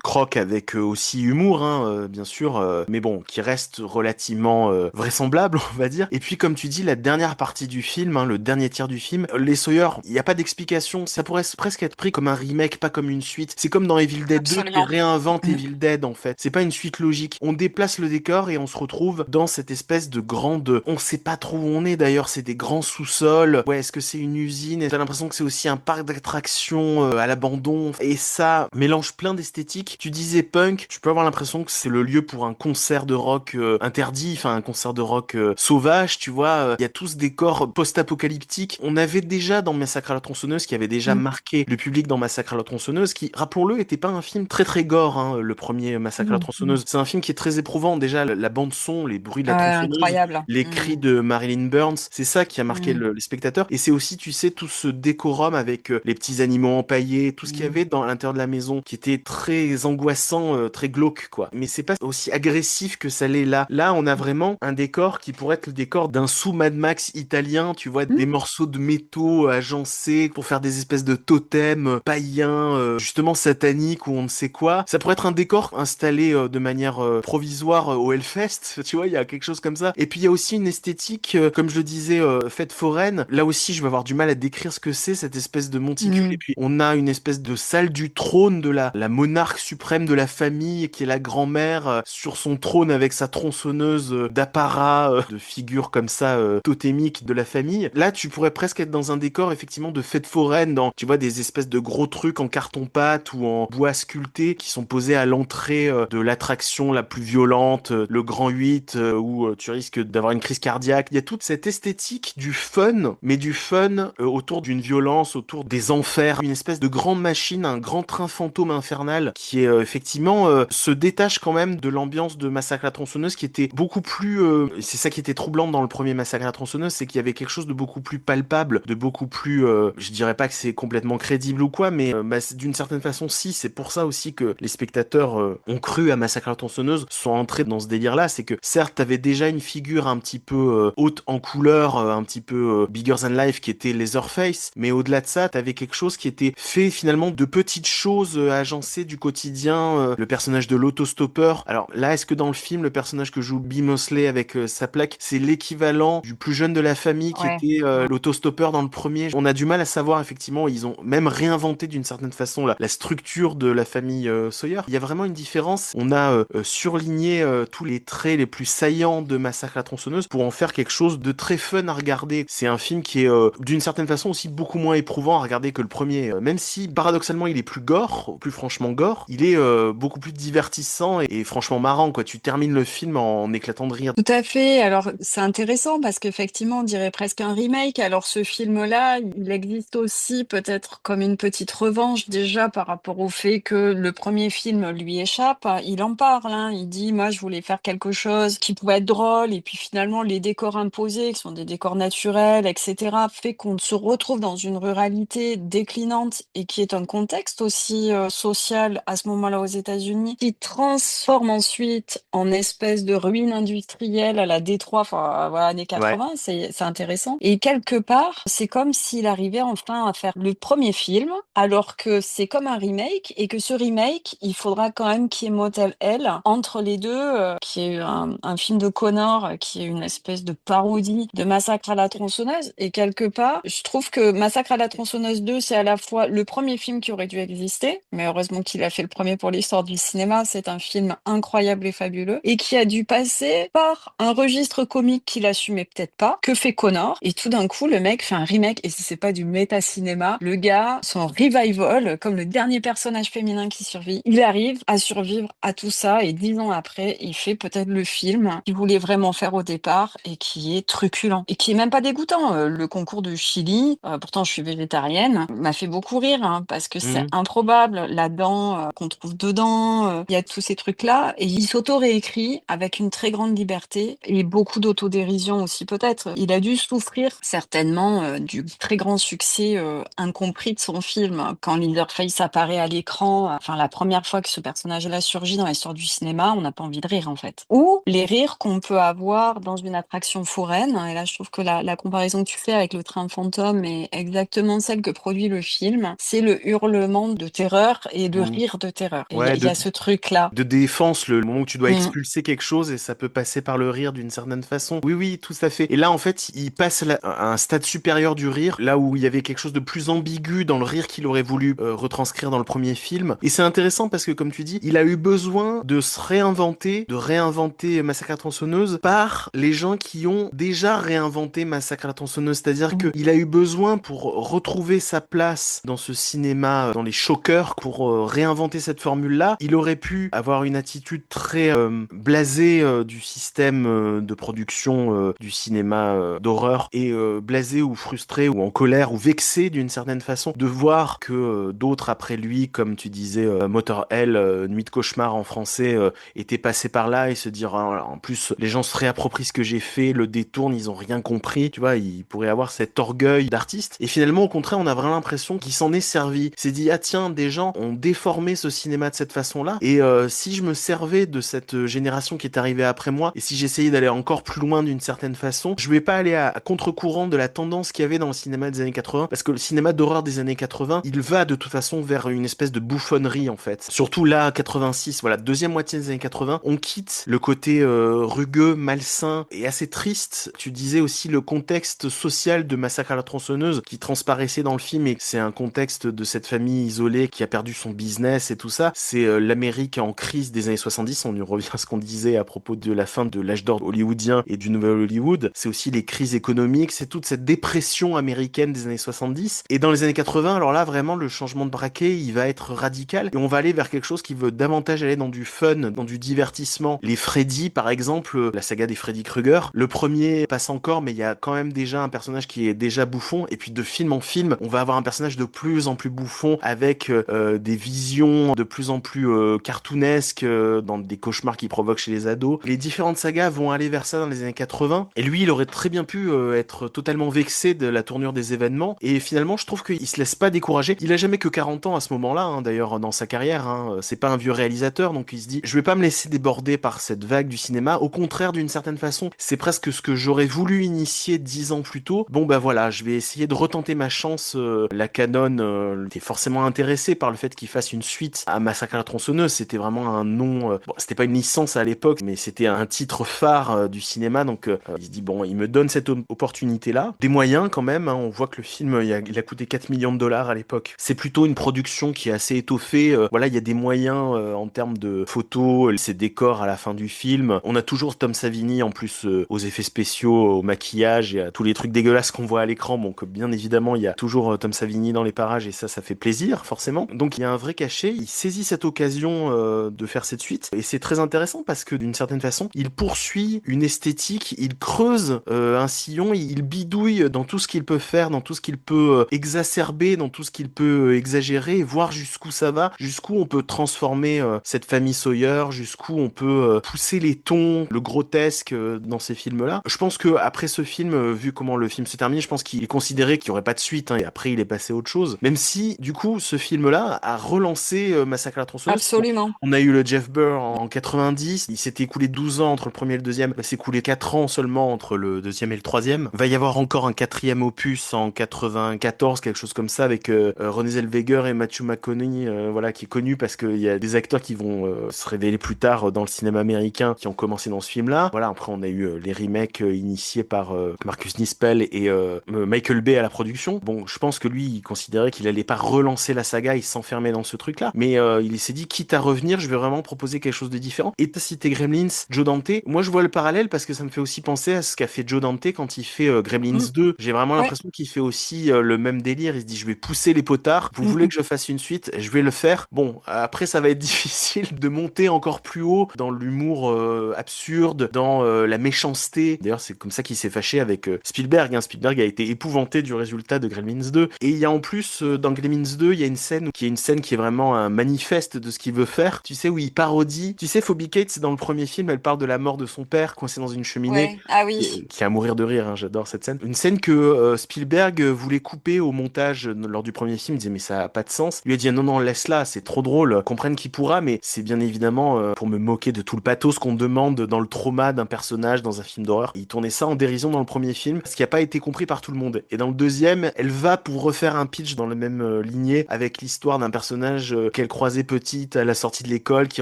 croque avec aussi humour, hein, bien sûr, mais bon, qui reste relativement vraisemblable, on va dire. Et puis comme tu dis, la dernière partie du film, hein, le dernier tiers du film, les Sawyer, il n'y a pas d'explication. Ça pourrait presque être pris comme un remake, pas comme une suite. C'est comme dans Evil Dead 2 qui Absolument. réinvente Evil Dead en fait. C'est pas une suite logique. On déplace le décor et on se retrouve dans cette espèce de grande. On sait pas trop où on est d'ailleurs. C'est des grands sous-sols. Ouais, est-ce que c'est une usine? T'as l'impression que c'est aussi un parc d'attractions à l'abandon. Et ça mélange plein d'esthétiques. Tu disais punk, tu peux avoir l'impression que c'est le lieu pour un concert de rock interdit, enfin un concert de rock sauvage, tu vois. Il y a tout ce décor post-apocalyptique. On avait déjà dans Massacre à la tronçonneuse, qui avait déjà marqué le public dans Massacre à la tronçonneuse, qui, rappelons-le, était pas un film très très gore, hein, le premier Massacre à la tronçonneuse. C'est un film qui est très éprouvant. Déjà, la bande son, les bruits de la tronçonneuse, Incroyable. les cris de Marilyn Burns, c'est ça qui a marqué les spectateurs. Et c'est aussi, tu sais, tout ce décorum avec les petits animaux empaillés, tout ce qu'il y avait dans l'intérieur de la maison, qui était très angoissant, très glauque, quoi. Mais c'est pas aussi agressif que ça l'est là. Là, on a vraiment un décor qui pourrait être le décor d'un sous-Mad Max italien, tu vois, des morceaux de métaux agencés pour faire des espèces de totems païens, justement sataniques ou on ne sait quoi. Ça pourrait être un décor installé de manière provisoire au Hellfest, tu vois, il y a quelque chose comme ça. Et puis il y a aussi une esthétique, comme je le disais, fête foraine. Là aussi, je vais avoir du mal à décrire ce que c'est, cette espèce de monticule. Et puis on a une espèce de salle du trône de la monarque suprême de la famille, qui est la grand-mère, sur son trône avec sa tronçonneuse d'apparat, de figures comme ça, totémiques de la famille. Là, tu pourrais presque être dans un décor, effectivement, de fête foraine, dans, tu vois, des espèces de gros trucs en carton-pâte ou en bois sculpté qui sont posés à l'entrée de l'attraction la plus violente, le Grand 8, où tu risques d'avoir une crise cardiaque. Il y a toute cette esthétique du fun, mais du fun autour d'une violence, autour des enfers, une espèce de grande machine, un grand train fantôme infernal qui est effectivement se détache quand même de l'ambiance de Massacre à la tronçonneuse qui était beaucoup plus c'est ça qui était troublant dans le premier Massacre à la tronçonneuse, c'est qu'il y avait quelque chose de beaucoup plus palpable, de beaucoup plus je dirais pas que c'est complètement crédible ou quoi, mais d'une certaine façon si, c'est pour ça aussi que les spectateurs ont ont cru à Massacre à la tronçonneuse sont entrés dans ce délire-là. C'est que certes, t'avais déjà une figure un petit peu haute en couleur, un petit peu bigger than life qui était Leatherface, mais au-delà de ça, t'avais quelque chose qui était fait finalement de petites choses agencées du quotidien. Le personnage de l'autostoppeur. Alors là, est-ce que dans le film, le personnage que joue Bea Moseley avec sa plaque, c'est l'équivalent du plus jeune de la famille qui Ouais. était l'autostoppeur dans le premier? On a du mal à savoir, effectivement. Ils ont même réinventé d'une certaine façon la structure de la famille Sawyer. Il y a vraiment une différence. On a surligné tous les traits les plus saillants de Massacre à la tronçonneuse pour en faire quelque chose de très fun à regarder. C'est un film qui est d'une certaine façon aussi beaucoup moins éprouvant à regarder que le premier. Même si paradoxalement il est plus gore, plus franchement gore, il est beaucoup plus divertissant et franchement marrant, quoi. Tu termines le film en éclatant de rire. Tout à fait. Alors, c'est intéressant parce qu'effectivement, on dirait presque un remake. Alors, ce film-là, il existe aussi peut-être comme une petite revanche déjà par rapport au fait que le premier film lui échappe. Il en parle, hein. Il dit, moi, je voulais faire quelque chose qui pouvait être drôle. Et puis finalement, les décors imposés, qui sont des décors naturels, etc., fait qu'on se retrouve dans une ruralité déclinante et qui est un contexte aussi social à ce moment-là aux États-Unis, qui transforme ensuite en espèce de ruine industrielle à la Détroit, enfin voilà, années Ouais. 80, c'est intéressant. Et quelque part, c'est comme s'il arrivait enfin à faire le premier film, alors que c'est comme un remake, et que ce remake, il faudra quand même qu'il y ait Motel Hell entre les deux, qui est un film de Connor, qui est une espèce de parodie de Massacre à la tronçonneuse. Et quelque part, je trouve que Massacre à la tronçonneuse 2, c'est à la fois le premier film qui aurait dû exister, mais heureusement qu'il a fait le premier pour l'histoire du cinéma. C'est un film incroyable et fabuleux, et qui a dû passer par un registre comique qu'il assumait peut-être pas, que fait Connor. Et tout d'un coup, le mec fait un remake, et si c'est pas du méta-cinéma, le gars, son revival, comme le dernier personnage féminin qui survit, il arrive à survivre à tout ça, et 10 ans après, il fait peut-être le film qu'il voulait vraiment faire au départ, et qui est truculent, et qui est même pas dégoûtant. Le concours de Chili, pourtant je suis végétarienne, m'a fait beaucoup rire, hein, parce que c'est Mhm. improbable, la dent qu'on trouve dedans, il y a tous ces trucs-là, et il s'auto-réécrit avec une très grande liberté, et beaucoup d'autodérision aussi peut-être. Il a dû souffrir certainement du très grand succès incompris de son film. Quand Leatherface apparaît à l'écran, enfin la première fois que ce personnage-là surgit dans l'histoire du cinéma, on n'a pas envie de rire en fait. Ou les rires qu'on peut avoir dans une attraction foraine, et là je trouve que la comparaison que tu fais avec le train fantôme est exactement celle que produit le film, c'est le hurlement de terreur et de Mhm. rire de terreur. Et Ouais, il y a ce truc-là. de défense, le moment où tu dois Mm. expulser quelque chose et ça peut passer par le rire d'une certaine façon. Oui, oui, tout à fait. Et là, en fait, il passe à un stade supérieur du rire, là où il y avait quelque chose de plus ambigu dans le rire qu'il aurait voulu retranscrire dans le premier film. Et c'est intéressant parce que, comme tu dis, il a eu besoin de se réinventer, de réinventer Massacre à la tronçonneuse par les gens qui ont déjà réinventé Massacre à la tronçonneuse. C'est-à-dire Mm. qu'il a eu besoin pour retrouver sa place dans ce cinéma, dans les shockers, pour réinventer cette formule-là. Il aurait pu avoir une attitude très blasée du système de production du cinéma d'horreur et blasé ou frustré ou en colère ou vexé d'une certaine façon de voir que d'autres après lui, comme tu disais, Motor Hell, Nuit de cauchemar en français, étaient passés par là et se dire ah, en plus les gens se réapproprient ce que j'ai fait, le détournent, ils ont rien compris. Tu vois, il pourrait avoir cet orgueil d'artiste. Et finalement, au contraire, on a vraiment l'impression qu'il s'en est servi. C'est dit ah tiens, des gens ont déformé ce cinéma de cette façon-là. Et si je me servais de cette génération qui est arrivée après moi, et si j'essayais d'aller encore plus loin d'une certaine façon, je vais pas aller à contre-courant de la tendance qu'il y avait dans le cinéma des années 80, parce que le cinéma d'horreur des années 80, il va de toute façon vers une espèce de bouffonnerie en fait. Surtout là, 86, voilà, deuxième moitié des années 80, on quitte le côté rugueux, malsain et assez triste. Tu disais aussi le contexte social de Massacre à la tronçonneuse qui transparaissait dans le film, et c'est un contexte de cette famille isolée qui a perdu son business et tout ça. C'est l'Amérique en crise des années 70. On y revient à ce qu'on disait à propos de la fin de l'âge d'or hollywoodien et du nouvel Hollywood. C'est aussi les crises économiques, c'est toute cette dépression américaine des années 70. Et dans les années 80, alors là, vraiment, le changement de braquet, il va être radical et on va aller vers quelque chose qui veut davantage aller dans du fun, dans du divertissement. Les Freddy, par exemple, la saga des Freddy Krueger, le premier passe encore, mais il y a quand même déjà un personnage qui est déjà bouffon. Et puis de film en film, on va avoir un personnage de plus en plus bouffon avec des visions de plus en plus cartoonesques dans des cauchemars qu'il provoque chez les ados. Les différentes sagas vont aller vers ça dans les années 80. Et lui, il aurait très bien pu être totalement vexé de la tournure des événements. Et finalement, je trouve qu'il se laisse pas décourager. Il a jamais que 40 ans à ce moment-là, hein, d'ailleurs, dans sa carrière. Hein. C'est pas un vieux réalisateur, donc il se dit, je vais pas me laisser déborder par cette vague du cinéma. Au contraire, d'une certaine façon, c'est presque ce que j'aurais voulu initier 10 ans plus tôt. Bon, bah voilà, je vais essayer de retenter ma chance. La Canon était forcément intéressée par le fait qu'il fasse une suite à Massacre à la tronçonneuse. C'était vraiment un nom, bon, c'était pas une licence à l'époque, mais c'était un titre phare du cinéma. Donc il se dit, bon, il me donne cette opportunité-là. Des moyens quand même, hein. On voit que le film, il a coûté 4 millions de dollars à l'époque. C'est plutôt une production qui est assez étoffée. Voilà, il y a des moyens en termes de photos, ces décors à la fin du film. On a toujours Tom Savini en plus aux effets spéciaux, au maquillage et à tous les trucs dégueulasses qu'on voit à l'écran. Bon, que bien évidemment, il y a toujours Tom Savini dans les parages et ça fait plaisir, forcément. Donc il y a un vrai cachet. Il saisit cette occasion de faire cette suite et c'est très intéressant parce que d'une certaine façon, il poursuit une esthétique, il creuse un sillon, il bidouille dans tout ce qu'il peut faire, dans tout ce qu'il peut exacerber, dans tout ce qu'il peut exagérer, voir jusqu'où ça va, jusqu'où on peut transformer cette famille Sawyer, jusqu'où on peut pousser les tons, le grotesque dans ces films-là. Je pense que après ce film, vu comment le film se termine, je pense qu'il est considéré qu'il n'y aurait pas de suite, hein, et après il est passé à autre chose. Même si, du coup, ce film-là a relancé Massacre à la tronçonneuse. Absolument. On a eu le Jeff Burr en 90, il s'était écoulé 12 ans entre le premier et le deuxième, il s'est écoulé 4 ans seulement entre le deuxième et le troisième. Va y avoir encore un quatrième opus en 94, quelque chose comme ça, avec Renée Zellweger et Matthew McConaughey, voilà, qui est connu parce qu'il y a des acteurs qui vont se révéler plus tard dans le cinéma américain, qui ont commencé dans ce film-là. Voilà, après on a eu les remakes initiés par Marcus Nispel et Michael Bay à la production. Bon, je pense que lui, il considérait qu'il allait pas relancer la saga, il s'enfermait dans ce truc-là, mais il s'est dit, quitte à revenir, je vais vraiment proposer quelque chose de différent. Et t'as cité Gremlins, Joe Dante. Moi, je vois le parallèle parce que ça me fait aussi penser à ce qu'a fait Joe Dante quand il fait Gremlins Mm. 2. J'ai vraiment Ouais. l'impression qu'il fait aussi le même délire. Il se dit, je vais pousser les potards. Vous voulez Mhm. que je fasse une suite? Je vais le faire. Bon, après, ça va être difficile de monter encore plus haut dans l'humour absurde, dans la méchanceté. D'ailleurs, c'est comme ça qu'il s'est fâché avec Spielberg, hein. Spielberg a été épouvanté du résultat de Gremlins 2. Et il y a en plus, dans Gremlins 2, il y a une scène qui est vraiment un manifeste de ce qu'il veut faire. Tu sais, où il parodie. Tu sais, Phoebe Cates, dans le premier film, elle parle de la mort de son père coincé dans une cheminée. Ouais. Ah oui. Qui est à mourir de rire, hein, j'adore cette scène. Une scène que Spielberg voulait couper au montage lors du premier film, il disait mais ça a pas de sens. Il lui a dit non, laisse-la, c'est trop drôle, comprenne qui pourra, mais c'est bien évidemment pour me moquer de tout le pathos qu'on demande dans le trauma d'un personnage dans un film d'horreur. Il tournait ça en dérision dans le premier film, ce qui a pas été compris par tout le monde. Et dans le deuxième, elle va pour refaire un pitch dans la même lignée avec l'histoire d'un personnage qu'elle croisait petite à la sortie de l'école qui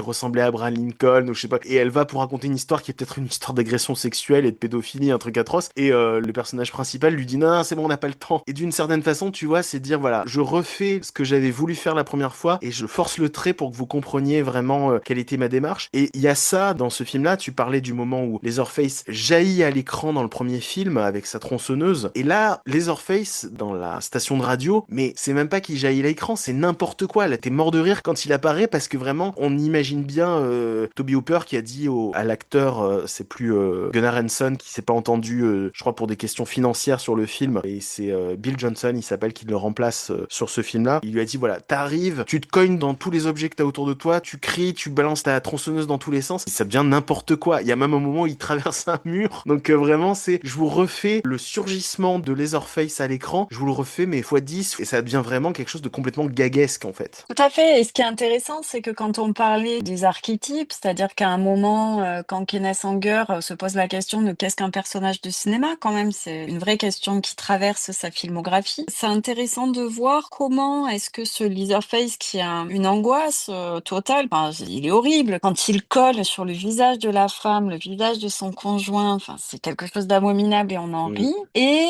ressemblait à Abraham Lincoln ou je sais pas. Et elle va pour raconter une histoire qui est peut-être une histoire d'agression sexuelle et de pédophilie, un truc atroce. Et le personnage principal lui dit non, c'est bon, on n'a pas le temps. Et d'une certaine façon, tu vois, c'est dire voilà, je refais ce que j'avais voulu faire la première fois et je force le trait pour que vous compreniez vraiment quelle était ma démarche. Et il y a ça dans ce film-là. Tu parlais du moment où Leatherface jaillit à l'écran dans le premier film avec sa tronçonneuse. Et là, Leatherface dans la station de radio, mais c'est même pas qu'il jaillit à l'écran, c'est n'importe quoi. Là, t'es mort de rire quand il apparaît parce que vraiment, on imagine bien Toby Hooper qui a dit à l'acteur, c'est plus Gunnar Hansen qui s'est pas entendu, je crois pour des questions financières sur le film, et c'est Bill Johnson, il s'appelle, qui le remplace sur ce film-là. Il lui a dit voilà, t'arrives, tu te cognes dans tous les objets que t'as autour de toi, tu cries, tu balances ta tronçonneuse dans tous les sens, et ça devient n'importe quoi. Il y a même un moment où il traverse un mur. Donc vraiment, je vous refais le surgissement de Leatherface à l'écran, je vous le refais mais fois 10 et ça devient vraiment quelque chose de complètement gaguesque en fait. Tout à fait. Et ce qui est intéressant, c'est que quand on parlait des archétypes, c'est-à-dire qu'à un moment, quand Kenneth Anger se pose la question de qu'est-ce qu'un personnage de cinéma, quand même, c'est une vraie question qui traverse sa filmographie. C'est intéressant de voir comment est-ce que ce Leatherface, qui a une angoisse totale, enfin, il est horrible, quand il colle sur le visage de la femme, le visage de son conjoint, enfin, c'est quelque chose d'abominable et on en rit. Et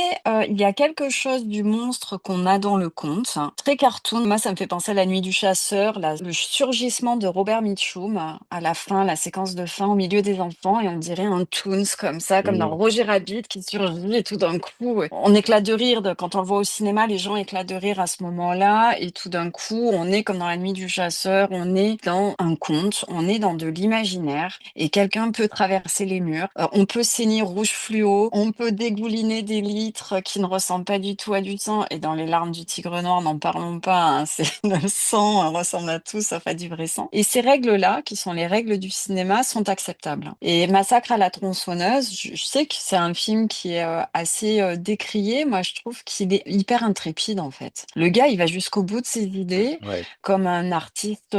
il y a quelque chose du monstre qu'on a dans le conte, très cartoon. Moi, ça me fait penser à La Nuit du Chasseur, le surgissement de Robert Mitchum à la fin, la séquence de fin au milieu des enfants, et on dirait un Toons comme ça, comme dans Roger Rabbit qui surgit, et tout d'un coup, on éclate de rire. Quand on le voit au cinéma, les gens éclatent de rire à ce moment-là, et tout d'un coup, on est comme dans La Nuit du Chasseur, on est dans un conte, on est dans de l'imaginaire, et quelqu'un peut traverser les murs, on peut saigner rouge fluo, on peut dégouliner des litres qui ne ressemblent pas du tout à du sang, et dans Les Larmes du Tigre Noir, n'en parlons pas, hein, c'est le sang ressemble à tout sauf à du vrai sang. Et ces règles-là, qui sont les règles du cinéma, sont acceptables. Et Massacre à la tronçonneuse, je sais que c'est un film qui est assez décrié. Moi, je trouve qu'il est hyper intrépide, en fait. Le gars, il va jusqu'au bout de ses idées, Ouais. comme un artiste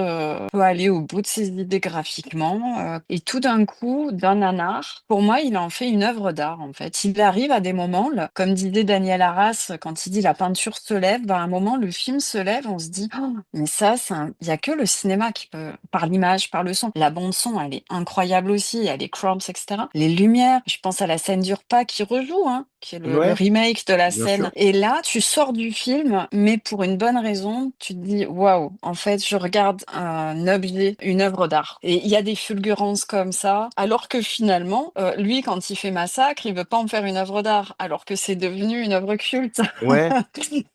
peut aller au bout de ses idées graphiquement. Et tout d'un coup, d'un nanar, pour moi, il en fait une œuvre d'art, en fait. Il arrive à des moments, comme disait Daniel Arras, quand il dit la peinture se lève, à un moment, le film se lève, on se dit, oh, mais ça, il y a que le cinéma qui peut, par l'image, par le son. La bande son, elle est incroyable aussi. Il y a les cramps, etc. Les lumières, je pense à la scène du repas qui rejoue, hein, qui est le Ouais, remake de la bien scène. sûr. Et là, tu sors du film, mais pour une bonne raison, tu te dis, waouh, en fait, je regarde un objet, une œuvre d'art. Et il y a des fulgurances comme ça, alors que finalement, lui, quand il fait Massacre, il veut pas en faire une œuvre d'art, alors que c'est devenu une œuvre culte. Ouais.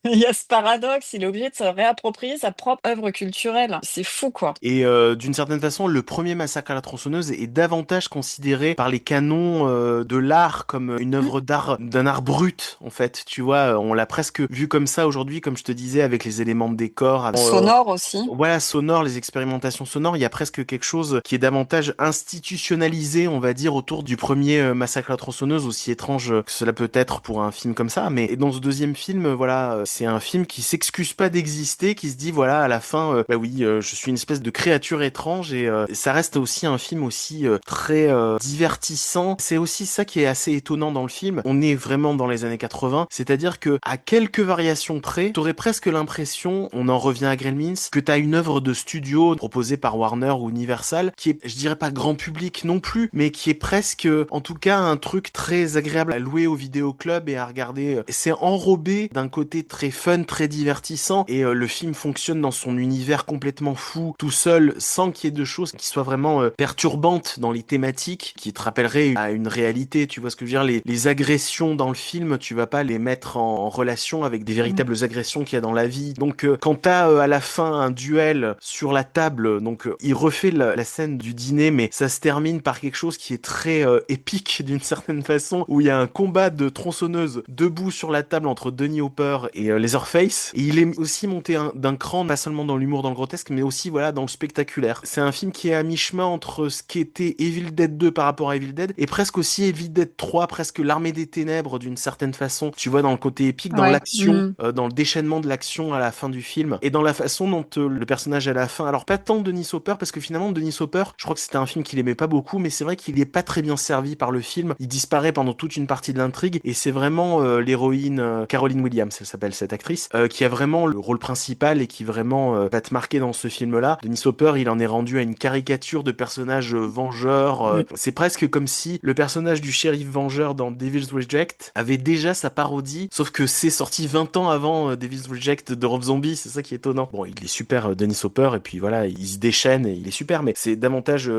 Il y a ce paradoxe, il est obligé de se réapproprier sa propre œuvre culturelle. C'est fou, quoi. Et d'une certaine façon, le premier Massacre à la tronçonneuse est davantage considéré par les canons de l'art comme une Mm. œuvre d'art, d'un art brut, en fait. Tu vois, on l'a presque vu comme ça aujourd'hui, comme je te disais, avec les éléments de décor, Sonore aussi. voilà, sonore, les expérimentations sonores, il y a presque quelque chose qui est davantage institutionnalisé, on va dire, autour du premier Massacre à la tronçonneuse, aussi étrange que cela peut être pour un film comme ça. Mais dans ce deuxième film, voilà, c'est un film qui s'excuse pas d'exister, qui se dit, voilà, à la fin, bah oui, je suis une espèce de créature étrange et ça reste aussi un film aussi très divertissant. C'est aussi ça qui est assez étonnant dans le film. On est vraiment dans les années 80, c'est-à-dire que à quelques variations près, t'aurais presque l'impression, on en revient à Gremlins, que t'as une œuvre de studio proposée par Warner ou Universal qui est, je dirais pas grand public non plus, mais qui est presque, en tout cas, un truc très agréable à louer au vidéoclub et à regarder. C'est enrobé d'un côté très fun, très divertissant et le film fonctionne dans son univers complètement fou, tout seul, sans qu'il y ait de choses qui soient vraiment perturbantes dans les thématiques, qui te rappelleraient à une réalité. Tu vois ce que je veux dire? Les agressions dans le film, tu vas pas les mettre en relation avec des véritables agressions qu'il y a dans la vie. Donc quand t'as à la fin un duel sur la table, donc il refait la scène du dîner, mais ça se termine par quelque chose qui est très épique d'une certaine façon, où il y a un combat de tronçonneuses debout sur la table entre Dennis Hopper et Leatherface. Et il est aussi monté d'un cran, pas seulement dans l'humour, dans le grotesque, mais aussi voilà dans le spectaculaire. C'est un film qui est à mi-chemin entre ce qu'était Evil Dead 2 par rapport à Evil Dead, et presque aussi Evil Dead 3, presque l'armée des ténèbres d'une certaine façon. Tu vois, dans le côté épique, dans Ouais. l'action, dans le déchaînement de l'action à la fin du film, et dans la façon dont le personnage à la fin, alors pas tant Dennis Hopper, parce que finalement Dennis Hopper, je crois que c'était un film qu'il aimait pas beaucoup, mais c'est vrai qu'il est pas très bien servi par le film. Il disparaît pendant toute une partie de l'intrigue, et c'est vraiment l'héroïne Caroline Williams, elle s'appelle cette actrice, qui a vraiment le rôle principal et qui vraiment va te marquer dans ce film-là. Dennis Hopper, il en est rendu à une caricature de personnage vengeur. C'est presque comme si le personnage du shérif vengeur dans Devil's Reject avait déjà sa parodie, sauf que c'est sorti 20 ans avant Devil's Reject de Rob Zombie, c'est ça qui est étonnant. Bon, il est super Dennis Hopper, et puis voilà, il se déchaîne et il est super, mais c'est davantage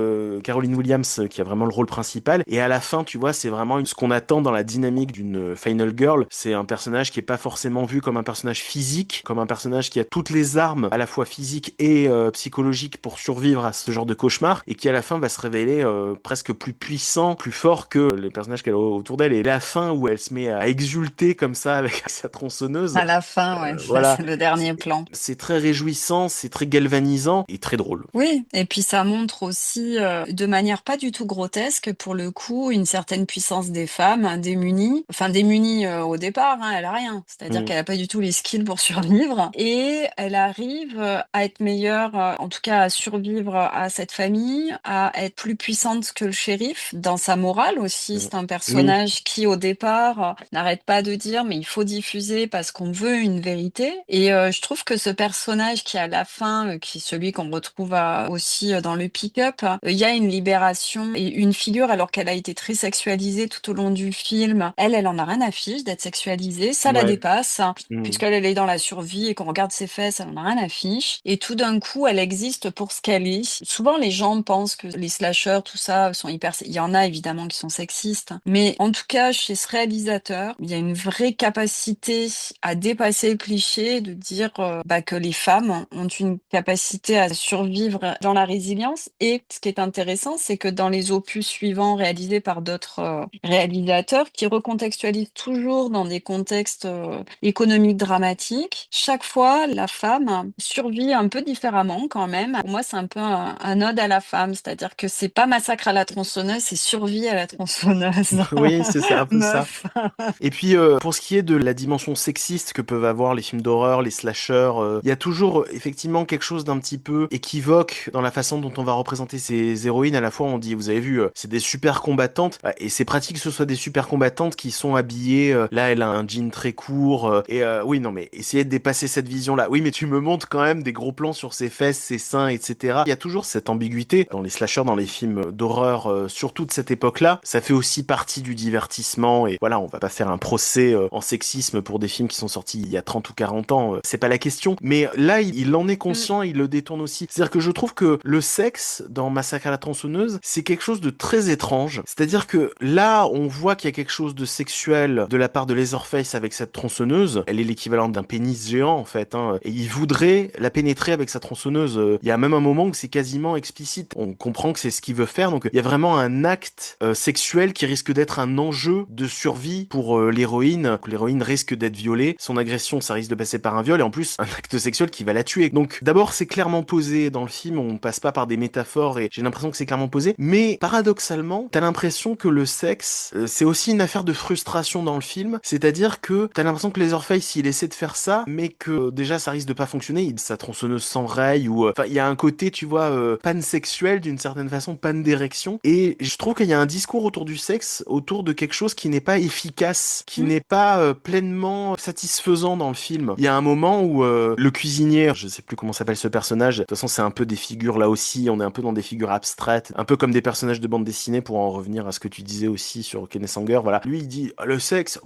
Caroline Williams qui a vraiment le rôle principal, et à la fin, tu vois, c'est vraiment ce qu'on attend dans la dynamique d'une Final Girl. C'est un personnage qui est pas forcément vu comme un personnage physique, comme un personnage qui a toutes les armes, à la fois physiques et psychologiques, pour survivre à ce genre de cauchemar, et qui à la fin va se révéler presque plus puissant, plus fort que les personnages qu'elle a autour d'elle. Et la fin où elle se met à exulter comme ça avec sa tronçonneuse, À la fin, ouais, ça voilà, c'est le dernier plan. c'est très réjouissant, c'est très galvanisant et très drôle. Oui, et puis ça montre aussi, de manière pas du tout grotesque, pour le coup, une certaine puissance des femmes, hein, démunies. Enfin, démunies au départ, hein, elle a rien. C'est-à-dire Mm. qu'elle a pas du tout les skills pour survivre. Et elle arrive à être meilleure, en tout cas à survivre à cette famille, à être plus puissante que le shérif, dans sa morale aussi. C'est un Oui, personnage qui, au départ, n'arrête pas de dire, mais il faut diffuser parce qu'on veut une vérité. Et je trouve que ce personnage qui, à la fin, qui est celui qu'on retrouve aussi dans le pick-up, il y a une libération et une figure, alors qu'elle a été très sexualisée tout au long du film. Elle en a rien à fiche d'être sexualisée, ça la ouais. dépasse, Mm. puisqu'elle est dans la survie et qu'on regarde ses fesses, elle en a rien à fiche. Et tout d'un coup, elle existe pour ce qu'elle est. Souvent, les gens pensent que les slashers, tout ça, sont hyper... Il y en a évidemment qui sont sexistes, mais en tout cas, chez ce réalisateur, il y a une vraie capacité à dépasser le cliché, de dire que les femmes ont une capacité à survivre dans la résilience. Et ce qui est intéressant, c'est que dans les opus suivants réalisés par d'autres réalisateurs, qui recontextualisent toujours dans des contextes économiques dramatiques, chaque fois, la femme survit un peu différemment quand même. Pour moi, c'est un peu un ode à la femme, c'est-à-dire que c'est pas Massacre à la tronçonneuse, c'est Survie à la tronçonneuse. Oui, c'est ça, un peu ça. meuf. Et puis, pour ce qui est de la dimension sexiste que peuvent avoir les films d'horreur, les slashers, il y a toujours effectivement quelque chose d'un petit peu équivoque dans la façon dont on va représenter ces héroïnes. À la fois, on dit, vous avez vu, c'est des super combattantes, et c'est pratique que ce soit des super combattantes qui sont habillées. Là, elle a un jean très court, oui, non, mais essayez de dépasser cette vision-là. Oui, mais tu me montres quand même des gros plans sur ses fesses, ses seins, etc. Il y a toujours cette ambiguïté dans les slashers, dans les films d'horreur, surtout de cette époque-là. Ça fait aussi partie du divertissement, et voilà, on va pas faire un procès en sexisme pour des films qui sont sortis il y a 30 ou 40 ans, c'est pas la question. Mais là, il en est conscient, il le détourne aussi. C'est-à-dire que je trouve que le sexe dans Massacre à la tronçonneuse, c'est quelque chose de très étrange. C'est-à-dire que là, on voit qu'il y a quelque chose de sexuel de la part de Leatherface avec cette tronçonneuse. Elle est l'équivalent d'un pénis géant, en fait, hein, et il voudrait la pénétrer avec sa tronçonneuse. Il y a même un moment où c'est quasiment explicite. On comprend que c'est ce qu'il veut faire, donc il y a vraiment un acte sexuel qui risque d'être un enjeu de survie pour l'héroïne. L'héroïne risque d'être violée, son agression, ça risque de passer par un viol, et en plus, un acte sexuel qui va la tuer. Donc d'abord, c'est clairement posé dans le film, on passe pas par des métaphores, et j'ai l'impression que c'est clairement posé, mais paradoxalement, t'as l'impression que le sexe, c'est aussi une affaire de frustration dans le film, c'est-à-dire que t'as l'impression que Leatherface, il essaie de faire ça, mais que déjà, ça risque de pas fonctionner, sa tronçonneuse s'enraye, ou... Enfin, il y a un côté, tu vois, pansexuel d'une certaine façon, panne d'érection, et je trouve qu'il y a un discours autour du sexe, autour de quelque chose qui n'est pas efficace, qui n'est pas pleinement satisfaisant dans le film. Il y a un moment où le cuisinier, je sais plus comment s'appelle ce personnage, de toute façon c'est un peu des figures là aussi, on est un peu dans des figures abstraites, un peu comme des personnages de bande dessinée, pour en revenir à ce que tu disais aussi sur Kenneth Anger, voilà. Lui il dit, le sexe,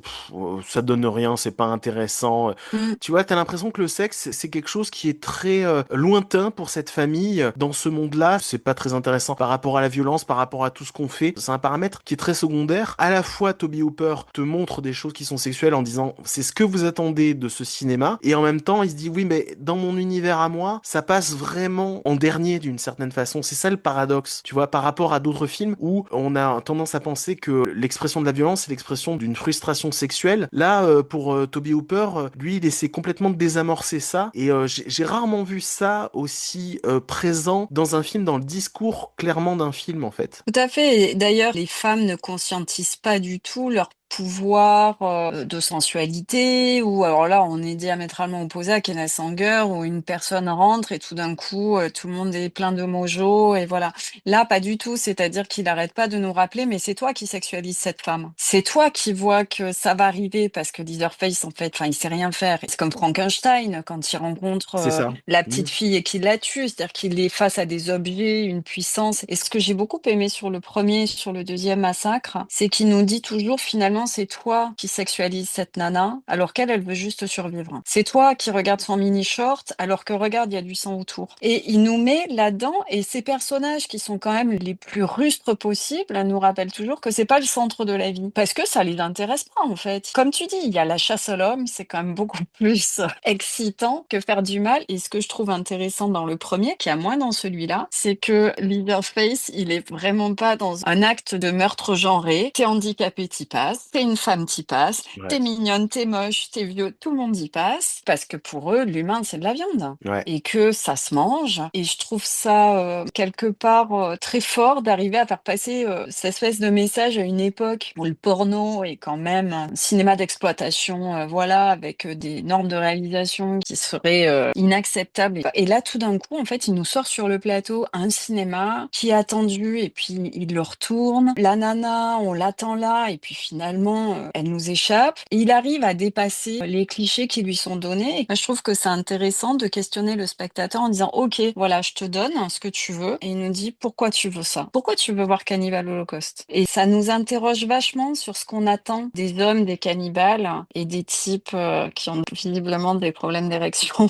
ça donne rien, c'est pas intéressant. Mm. Tu vois, t'as l'impression que le sexe, c'est quelque chose qui est très lointain pour cette famille. Dans ce monde-là, c'est pas très intéressant par rapport à la violence, par rapport à tout ce qu'on fait. C'est un paramètre qui est très secondaire. À la fois, Toby Hooper te montre des choses qui sont sexuelles en disant, c'est ce que vous attendez de ce cinéma. Et en même temps, il se dit, oui, mais dans mon univers à moi, ça passe vraiment en dernier d'une certaine façon. C'est ça le paradoxe, tu vois, par rapport à d'autres films où on a tendance à penser que l'expression de la violence, c'est l'expression d'une frustration sexuelle. Là, pour Toby Hooper, lui, il essaie complètement de désamorcer ça. Et j'ai rarement vu ça aussi présent dans un film, dans le discours clairement d'un film, en fait. Tout à fait. Et d'ailleurs, les femmes ne conscientisent pas du tout leur pouvoir de sensualité, ou alors là, on est diamétralement opposé à Kenneth Anger, où une personne rentre et tout d'un coup, tout le monde est plein de mojo, et voilà. Là, pas du tout. C'est-à-dire qu'il arrête pas de nous rappeler, mais c'est toi qui sexualise cette femme. C'est toi qui vois que ça va arriver, parce que Leatherface, en fait, enfin, il sait rien faire. C'est comme Frankenstein, quand il rencontre C'est ça. la petite fille et qu'il la tue, c'est-à-dire qu'il est face à des objets, une puissance. Et ce que j'ai beaucoup aimé sur le premier, sur le deuxième massacre, c'est qu'il nous dit toujours, finalement, c'est toi qui sexualise cette nana, alors qu'elle, elle veut juste survivre. C'est toi qui regarde son mini short, alors que regarde, il y a du sang autour. Et il nous met là-dedans, et ces personnages qui sont quand même les plus rustres possibles, nous rappellent toujours que c'est pas le centre de la vie. Parce que ça les intéresse pas, en fait. Comme tu dis, il y a la chasse à l'homme, c'est quand même beaucoup plus excitant que faire du mal. Et ce que je trouve intéressant dans le premier, qu'il y a moins dans celui-là, c'est que Leatherface, il est vraiment pas dans un acte de meurtre genré. T'es handicapé, t'y passes. T'es une femme, t'y passes. Ouais. T'es mignonne, t'es moche, t'es vieux, tout le monde y passe. Parce que pour eux, l'humain, c'est de la viande. Ouais. Et que ça se mange. Et je trouve ça quelque part très fort d'arriver à faire passer cette espèce de message à une époque où le porno est quand même un cinéma d'exploitation, voilà, avec des normes de réalisation qui seraient inacceptables. Et là, tout d'un coup, en fait, il nous sort sur le plateau un cinéma qui est attendu, et puis il le retourne. La nana, on l'attend là, et puis finalement, elle nous échappe. Et il arrive à dépasser les clichés qui lui sont donnés. Et moi, je trouve que c'est intéressant de questionner le spectateur en disant, OK, voilà, je te donne ce que tu veux. Et il nous dit, pourquoi tu veux ça? Pourquoi tu veux voir Cannibal Holocaust? Et ça nous interroge vachement sur ce qu'on attend des hommes, des cannibales, et des types qui ont visiblement des problèmes d'érection.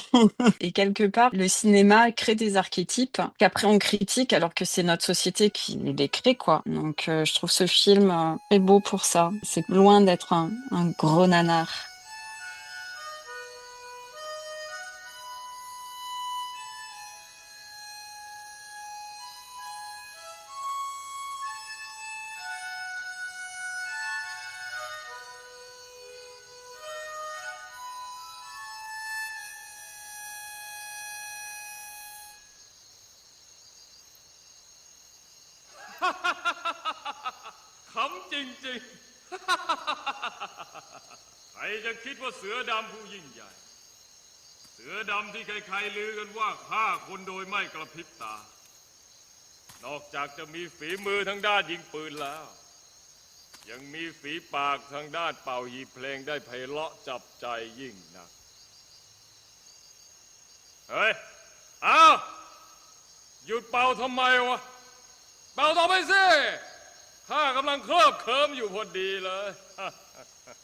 Et quelque part, le cinéma crée des archétypes qu'après on critique, alors que c'est notre société qui les crée, quoi. Donc je trouve ce film très beau pour ça. C'est loin d'être un gros nanar. จะคิดว่าเสือดำผู้ยิ่งใหญ่เสือดำที่ใครๆลือกันว่าฆ่าคนโดยไม่กระพริบตานอกจากจะมีฝีมือทางด้านยิงปืนแล้วยังมีฝีปากทางด้านเป่าหีบเพลงได้ไพเราะจับใจยิ่งนักเฮ้ยเอาหยุดเป่าทำไมวะเป่าต่อไปสิข้ากำลังเคลิบเคลิ้มอยู่พอดีเลย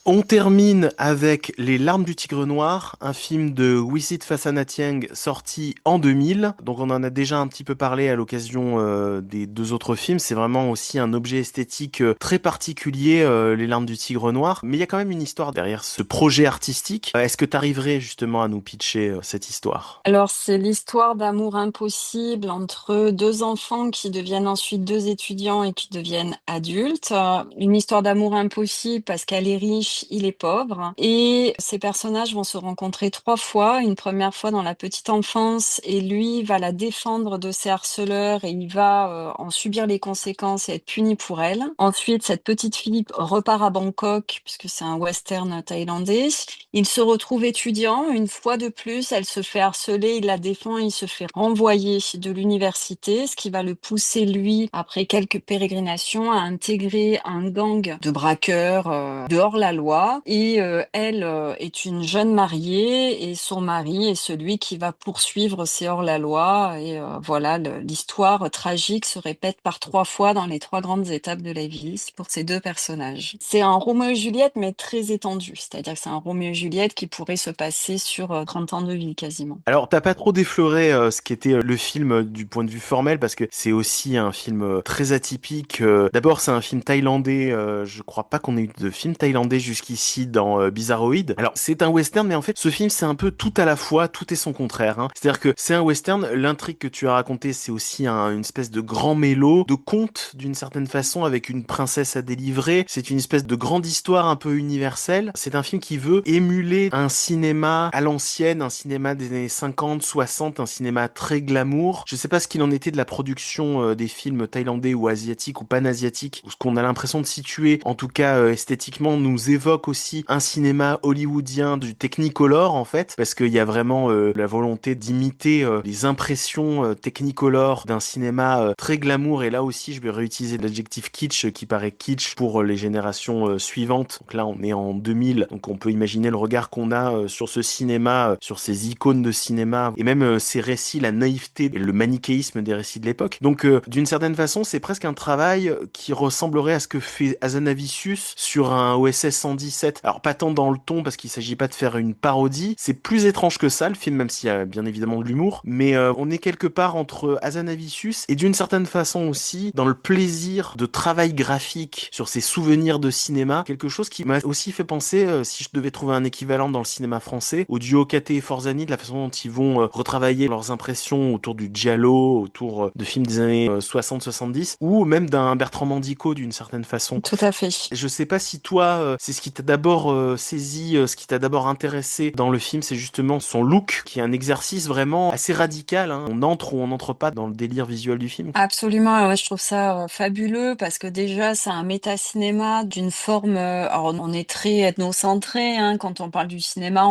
On termine avec Les Larmes du Tigre Noir, un film de Wisit Fassanatieng sorti en 2000. Donc on en a déjà un petit peu parlé à l'occasion des deux autres films. C'est vraiment aussi un objet esthétique très particulier, Les Larmes du Tigre Noir. Mais il y a quand même une histoire derrière ce projet artistique. Est-ce que tu arriverais justement à nous pitcher cette histoire? Alors, c'est l'histoire d'amour impossible entre deux enfants qui deviennent ensuite deux étudiants et qui deviennent adultes. Une histoire d'amour impossible parce qu'elle est riche, il est pauvre. Et ces personnages vont se rencontrer 3 fois. Une première fois dans la petite enfance et lui va la défendre de ses harceleurs et il va en subir les conséquences et être puni pour elle. Ensuite, cette petite fille repart à Bangkok puisque c'est un western thaïlandais. Il se retrouve étudiant. Une fois de plus, elle se fait harceler, il la défend, il se fait renvoyer de l'université, ce qui va le pousser, lui, après quelques pérégrinations, à intégrer un gang de braqueurs de hors-la-loi. Et elle est une jeune mariée et son mari est celui qui va poursuivre ces hors-la-loi. Et voilà, l'histoire tragique se répète par 3 fois dans les 3 grandes étapes de la vie pour ces 2 personnages. C'est un Roméo et Juliette, mais très étendu. C'est-à-dire que c'est un Roméo et Juliette qui pourrait se passer sur 30 ans de vie quasiment. Alors, t'as pas trop défloré ce qu'était le film du point de vue formel, parce que c'est aussi un film très atypique. D'abord, c'est un film thaïlandais. Je crois pas qu'on ait eu de film thaïlandais jusqu'ici dans Bizarroïd. Alors, c'est un western, mais en fait, ce film, c'est un peu tout à la fois, tout est son contraire. Hein. C'est-à-dire que c'est un western, l'intrigue que tu as racontée, c'est aussi une espèce de grand mélo, de conte d'une certaine façon, avec une princesse à délivrer. C'est une espèce de grande histoire un peu universelle. C'est un film qui veut émuler un cinéma à l'ancienne, un cinéma des années 50, 60, un cinéma très glamour. Je sais pas ce qu'il en était de la production des films thaïlandais ou asiatiques ou panasiatiques, où ce qu'on a l'impression de situer, en tout cas esthétiquement, nous évoque aussi un cinéma hollywoodien du Technicolor en fait, parce qu'il y a vraiment la volonté d'imiter les impressions Technicolor d'un cinéma très glamour. Et là aussi, je vais réutiliser l'adjectif kitsch qui paraît kitsch pour les générations suivantes. Donc là, on est en 2000, donc on peut imaginer le regard qu'on a sur ce cinéma, sur ces icônes de cinéma, et même ces récits, la naïveté et le manichéisme des récits de l'époque. Donc d'une certaine façon, c'est presque un travail qui ressemblerait à ce que fait Hazanavicius sur un OSS 117. Alors pas tant dans le ton, parce qu'il s'agit pas de faire une parodie, c'est plus étrange que ça, le film, même s'il y a bien évidemment de l'humour, mais on est quelque part entre Hazanavicius et d'une certaine façon aussi dans le plaisir de travail graphique sur ces souvenirs de cinéma, quelque chose qui m'a aussi fait penser, si je devais trouver un équivalent dans le cinéma français, au duo Kate et Forzani, de la façon dont ils vont retravailler leurs impressions autour du giallo, autour de films des années 60-70, ou même d'un Bertrand Mandico d'une certaine façon. Tout à fait. Je sais pas si toi, c'est ce qui t'a d'abord saisi, ce qui t'a d'abord intéressé dans le film, c'est justement son look, qui est un exercice vraiment assez radical. Hein. On entre ou on n'entre pas dans le délire visuel du film. Absolument, ouais, je trouve ça fabuleux parce que déjà c'est un méta-cinéma d'une forme, alors on est très ethnocentré, hein, quand on parle du cinéma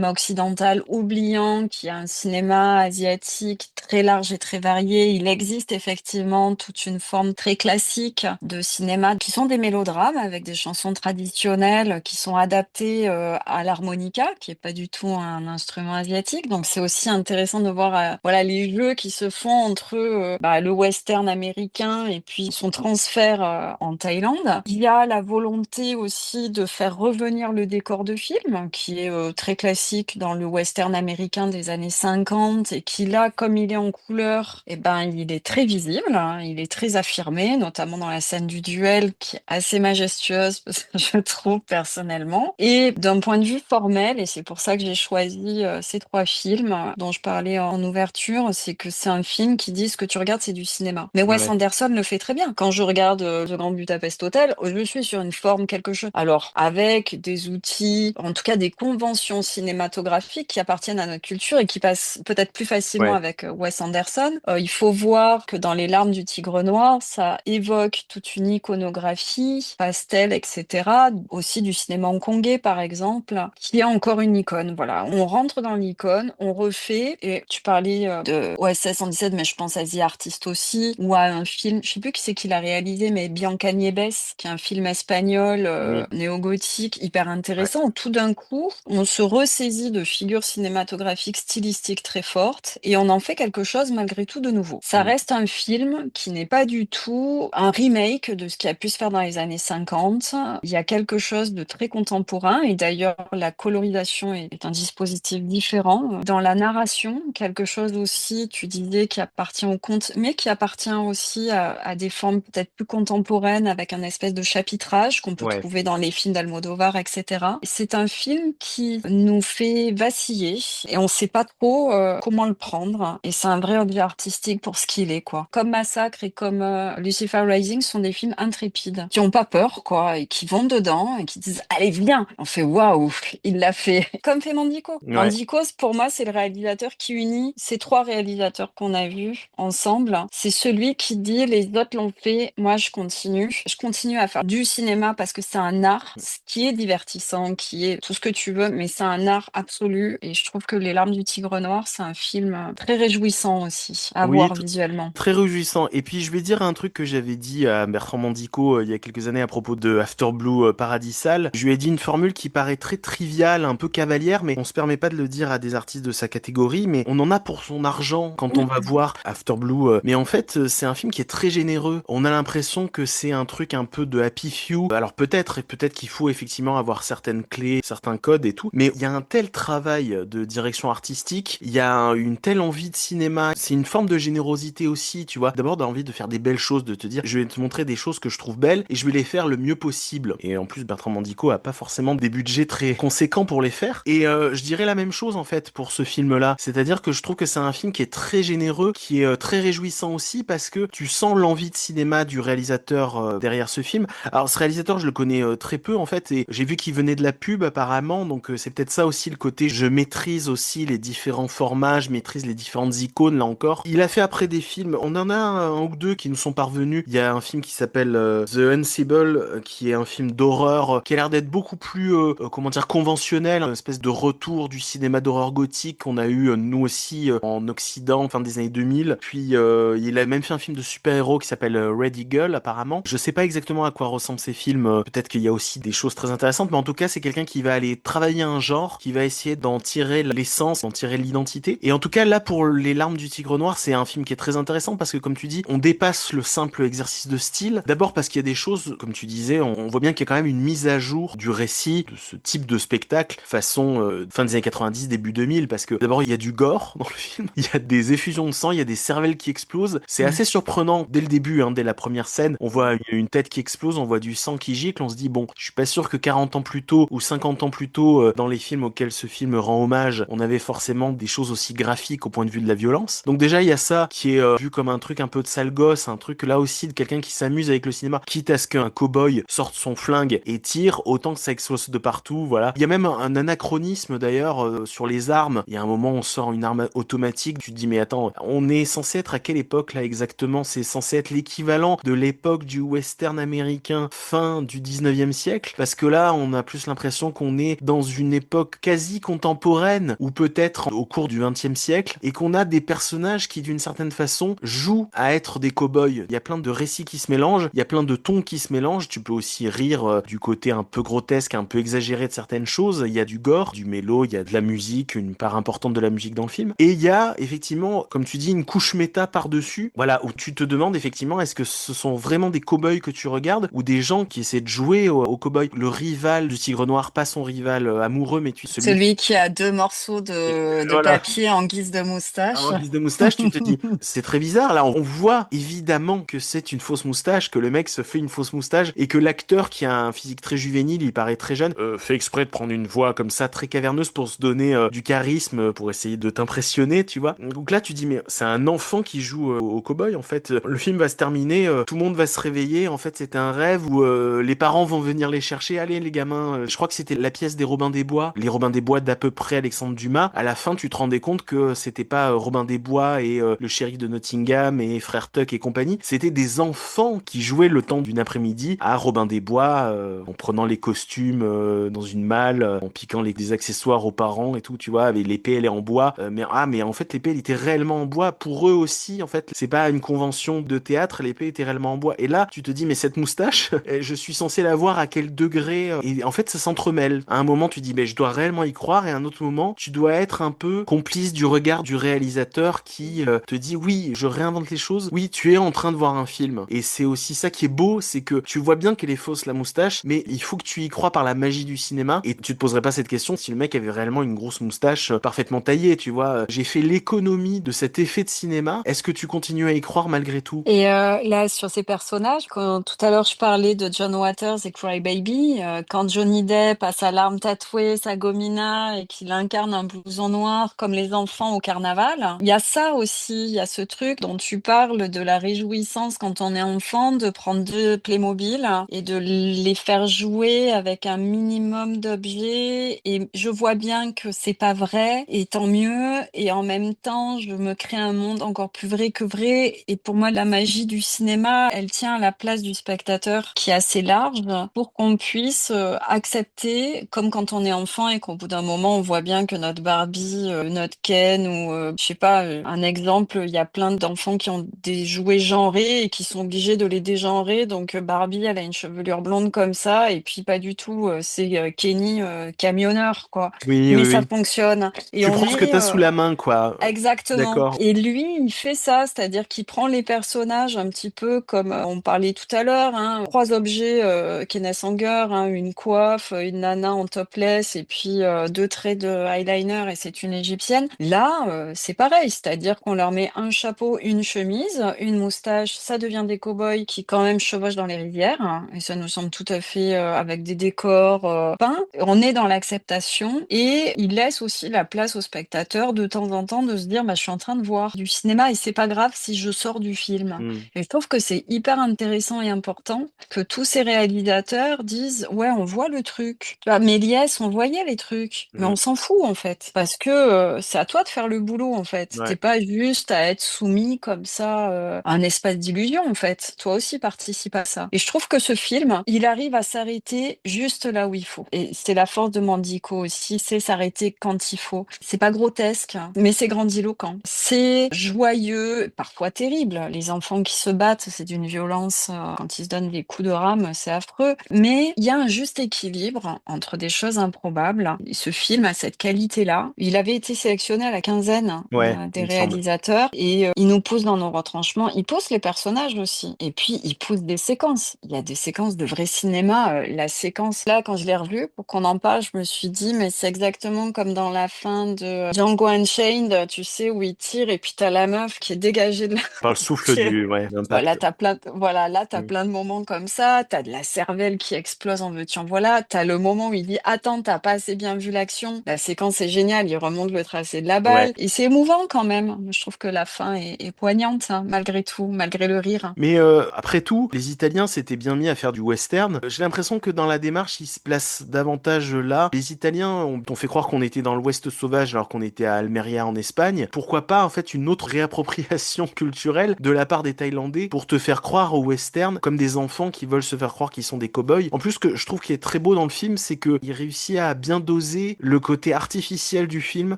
occidental, oubliant qu'il y a un cinéma asiatique très large et très varié. Il existe effectivement toute une forme très classique de cinéma qui sont des mélodrames avec des chansons traditionnelles qui sont adaptées à l'harmonica, qui est pas du tout un instrument asiatique. Donc c'est aussi intéressant de voir voilà les jeux qui se font entre le western américain et puis son transfert en Thaïlande. Il y a la volonté aussi de faire revenir le décor de film, qui est très classique dans le western américain des années 50 et qui là, comme il est en couleur, il est très visible, hein, il est très affirmé, notamment dans la scène du duel qui est assez majestueuse, je trouve personnellement. Et d'un point de vue formel, et c'est pour ça que j'ai choisi ces 3 films dont je parlais en ouverture, c'est que c'est un film qui dit ce que tu regardes, c'est du cinéma. Mais Wes Anderson le fait très bien. Quand je regarde The Grand Budapest Hotel, je suis sur une forme quelque chose. Alors, avec des outils, en tout cas des conventions cinématographiques qui appartiennent à notre culture et qui passent peut-être plus facilement avec Wes Anderson. Il faut voir que dans Les Larmes du Tigre Noir, ça évoque toute une iconographie, pastel, etc., aussi du cinéma hongkongais, par exemple, qui est encore une icône. Voilà, on rentre dans l'icône, on refait. Et tu parlais de OSS 117, mais je pense à The Artist aussi, ou à un film, je sais plus qui c'est qui l'a réalisé, mais Bianca Nieves, qui est un film espagnol Oui. néo-gothique hyper Ouais. intéressant, où tout d'un coup, on se ressaisit de figures cinématographiques stylistiques très fortes et on en fait quelque chose malgré tout de nouveau. Ça reste un film qui n'est pas du tout un remake de ce qui a pu se faire dans les années 50. Il y a quelque chose de très contemporain et d'ailleurs la colorisation est un dispositif différent. Dans la narration, quelque chose aussi, tu disais, qui appartient au conte, mais qui appartient aussi à des formes peut-être plus contemporaines avec un espèce de chapitrage qu'on peut Ouais. trouver dans les films d'Almodovar, etc. C'est un film qui nous fait vaciller et on sait pas trop comment le prendre. Et c'est un vrai objet artistique pour ce qu'il est, quoi. Comme Massacre et comme Lucifer Rising sont des films intrépides, qui ont pas peur, quoi, et qui vont dedans et qui disent allez viens. On fait waouh, il l'a fait. Comme fait Mandico. Ouais. Mandico, pour moi, c'est le réalisateur qui unit ces trois réalisateurs qu'on a vus ensemble. C'est celui qui dit les autres l'ont fait, moi je continue. Je continue à faire du cinéma parce que c'est un art qui est divertissant, qui est tout ce que tu veux, mais c'est un art absolu. Et je trouve que Les Larmes du Tigre Noir, c'est un film très réjouissant aussi à Oui, voir visuellement. très réjouissant. Et puis je vais dire un truc que j'avais dit à Bertrand Mandico il y a quelques années à propos de After Blue Paradisal. Je lui ai dit une formule qui paraît très triviale, un peu cavalière, mais on se permet pas de le dire à des artistes de sa catégorie, mais on en a pour son argent quand on va voir After Blue. Mais en fait, c'est un film qui est très généreux. On a l'impression que c'est un truc un peu de happy few. Alors peut-être, et peut-être qu'il faut effectivement avoir certaines clés, certains codes et tout, mais il y a un tel travail de direction artistique, il y a une telle envie de cinéma, c'est une forme de générosité aussi, tu vois. D'abord, d'envie de faire des belles choses, de te dire, je vais te montrer des choses que je trouve belles et je vais les faire le mieux possible. Et en plus, Bertrand Mandico a pas forcément des budgets très conséquents pour les faire. Et je dirais la même chose en fait pour ce film-là. C'est-à-dire que je trouve que c'est un film qui est très généreux, qui est très réjouissant aussi parce que tu sens l'envie de cinéma du réalisateur derrière ce film. Alors ce réalisateur, je le connais très peu en fait et j'ai vu qu'il venait de la pub apparemment, donc c'est peut-être ça aussi le côté je maîtrise aussi les différents formats, je maîtrise les différentes icônes là encore. Il a fait après des films, on en a un ou deux qui nous sont parvenus. Il y a un film qui s'appelle The Unsible, qui est un film d'horreur qui a l'air d'être beaucoup plus comment dire conventionnel, une espèce de retour du cinéma d'horreur gothique qu'on a eu nous aussi en Occident fin des années 2000. Puis il a même fait un film de super-héros qui s'appelle Red Eagle apparemment. Je sais pas exactement à quoi ressemblent ces films, peut-être qu'il y a aussi des choses très intéressantes, mais en tout cas c'est quelqu'un qui va aller travailler un genre, qui va essayer d'en tirer l'essence, d'en tirer l'identité. Et en tout cas là pour Les Larmes du Tigre Noir, c'est un film qui est très intéressant parce que comme tu dis, on dépasse le simple exercice de style. D'abord parce qu'il y a des choses, comme tu disais, on voit bien qu'il y a quand même une mise à jour du récit de ce type de spectacle façon fin des années 90, début 2000, parce que d'abord il y a du gore dans le film, il y a des effusions de sang, il y a des cervelles qui explosent. C'est assez surprenant dès le début, dès la première scène. On voit une tête qui explose, on voit du sang qui gicle, on se dit bon, je suis pas sûr que 40 ans plus tôt ou 50 ans plus tôt dans les films auxquels ce film rend hommage, on avait forcément des choses aussi graphiques au point de vue de la violence. Donc déjà il y a ça qui est vu comme un truc un peu de sale gosse, un truc là aussi de quelqu'un qui s'amuse avec le cinéma, quitte à ce qu'un cow-boy sorte son flingue et tire, autant que ça explose de partout, voilà. Il y a même un anachronisme d'ailleurs sur les armes. Il y a un moment on sort une arme automatique, tu te dis mais attends, on est censé être à quelle époque là exactement? C'est censé être l'équivalent de l'époque du western américain fin du 19e siècle, parce que là on a plus l'impression qu'on est dans une époque quasi contemporaine ou peut-être au cours du 20e siècle et qu'on a des personnages qui d'une certaine façon jouent à être des cow-boys. Il y a plein de récits qui se mélangent, il y a plein de tons qui se mélangent, tu peux aussi rire du côté un peu grotesque, un peu exagéré de certaines choses, il y a du gore, du mélo, il y a de la musique, une part importante de la musique dans le film, et il y a effectivement, comme tu dis, une couche méta par-dessus, voilà, où tu te demandes effectivement est-ce que ce sont vraiment des cow-boys que tu regardes ou des gens qui essaient de jouer au cow-boy. Le rival du Tigre Noir, pas son rival amoureux, mais celui qui a deux morceaux de voilà, papier en guise de moustache. en guise de moustache, tu te dis, c'est très bizarre. Là, on voit évidemment que c'est une fausse moustache, que le mec se fait une fausse moustache et que l'acteur qui a un physique très juvénile, il paraît très jeune, fait exprès de prendre une voix comme ça très caverneuse pour se donner du charisme, pour essayer de t'impressionner, tu vois. Donc là, tu dis, mais c'est un enfant qui joue au cow-boy en fait. Le film va se terminer, tout le monde va se réveiller. En fait, c'était un rêve où les parents vont venir les chercher. Allez, les gamins. Je crois que c'était la pièce des Robins des Bois, les Robins des Bois d'à peu près Alexandre Dumas. À la fin, tu te rendais compte que c'était pas Robin des Bois et le shérif de Nottingham et Frère Tuck et compagnie. C'était des enfants qui jouaient le temps d'une après-midi à Robin des Bois en prenant les costumes dans une malle, en piquant des accessoires aux parents et tout, tu vois, avec l'épée elle est en bois, mais en fait l'épée elle était réellement en bois pour eux aussi, en fait, c'est pas une convention de théâtre, l'épée était réellement en bois. Et là, tu te dis, mais cette moustache, je suis censé la voir à quel degré et en fait, ça s'entremêle. À un moment, tu dis, mais je dois réellement y croire, et à un autre moment, tu dois être un peu complice du regard du réalisateur qui te dit, oui, je réinvente les choses. Oui, tu es en train de voir un film. Et c'est aussi ça qui est beau, c'est que tu vois bien qu'elle est fausse, la moustache, mais il faut que tu y crois par la magie du cinéma. Et tu te poserais pas cette question si le mec avait réellement une grosse moustache parfaitement taillée, tu vois. J'ai fait l'économie de cet effet de cinéma. Est-ce que tu continues à y croire malgré tout? Et là, sur ces personnages, quand tout à l'heure je parlais de John Waters et Cry Baby, quand Johnny Depp a sa larme tatouée, sa gomina, et qu'il incarne un blouson noir comme les enfants au carnaval, il y a ça aussi, il y a ce truc dont tu parles de la réjouissance quand on est enfant, de prendre deux Playmobil et de les faire jouer avec un minimum d'objets. Et je vois bien que c'est pas vrai, et tant mieux. Et en même temps, je me crée un monde encore plus vrai que vrai. Et pour moi, la magie du cinéma, elle tient à la place du spectateur qui est assez large pour qu'on puisse accepter, comme quand on est enfant et qu'au bout d'un moment, on voit bien que notre Barbie, notre Ken ou je sais pas, un exemple, il y a plein d'enfants qui ont des jouets genrés et qui sont obligés de les dégenrer. Donc Barbie, elle a une chevelure blonde comme ça et puis pas du tout, c'est Kenny camionneur quoi. Oui, Mais oui, ça oui. fonctionne. Et Tu on prends ce que est t'as sous la main, quoi. exactement. D'accord. Et lui, il fait ça, c'est-à-dire qu'il prend les personnages un petit peu comme on parlait tout à l'heure, hein, trois objets Kenneth Anger, hein, une coiffe, une nana en topless et puis deux traits de eyeliner et c'est une égyptienne. Là, c'est pareil, c'est-à-dire qu'on leur met un chapeau, une chemise, une moustache, ça devient des cow-boys qui quand même chevauchent dans les rivières hein, et ça nous semble tout à fait avec des décors peints. On est dans l'acceptation et il laisse aussi la place au spectateur de temps en temps de se dire bah, je suis en train de voir du cinéma et c'est pas grave si je sors du film. Hmm. Et je trouve que c'est hyper intéressant et important que tous ces réalisateurs disent ouais on voit le truc. Tu vois, Méliès on voyait les trucs mais Hmm. on s'en fout en fait parce que c'est à toi de faire le boulot en fait. T'es Ouais. pas juste à être soumis comme ça à un espace d'illusion en fait. Toi aussi participe à ça. Et je trouve que ce film il arrive à s'arrêter juste là où il faut. Et c'est la force de Mandico aussi, c'est s'arrêter quand il faut. C'est pas grotesque, mais c'est grandiloquent. C'est joyeux, parfois terrible. Les enfants qui se battent, c'est d'une violence quand ils se donnent des coups de rame, c'est affreux. Mais il y a un juste équilibre entre des choses improbables. Ce film a cette qualité-là. Il avait été sélectionné à la quinzaine Ouais, des il me semble. réalisateurs et il nous pousse dans nos retranchements. Il pousse les personnages aussi. Et puis, il pousse des séquences. Il y a des séquences de vrai cinéma. La séquence là, quand je l'ai revue, pour qu'on en parle, je me suis dit, mais c'est exactement comme dans la fin de Django Unchained, tu sais, où il tire et puis t'as la meuf qui est dégagée de la... Par le souffle qui est- ouais, Voilà, d'impact. là, t'as Hmm. plein de moments comme ça. T'as de la cervelle qui explose en veux-tu en voilà. T'as le moment où il dit, attends, t'as pas assez bien vu l'action. La séquence est géniale. Il remonte le tracé de la Ouais. balle. Et c'est émouvant quand même. Je trouve que la fin est poignante, hein, malgré tout, malgré le rire. Mais après tout, les Italiens s'étaient bien mis à faire du western. J'ai l'impression que dans la démarche, ils se placent davantage là. Les Italiens ont fait croire qu'on était dans l'Ouest sauvage alors qu'on était à Almeria en Espagne. Pourquoi pas en fait une autre réappropriation culturelle de la part des Thaïlandais pour te faire croire au western comme des enfants qui veulent se faire croire qu'ils sont des cow-boys. En plus, ce que je trouve qui est très beau dans le film, c'est qu'il réussit à bien doser le côté artificiel du film.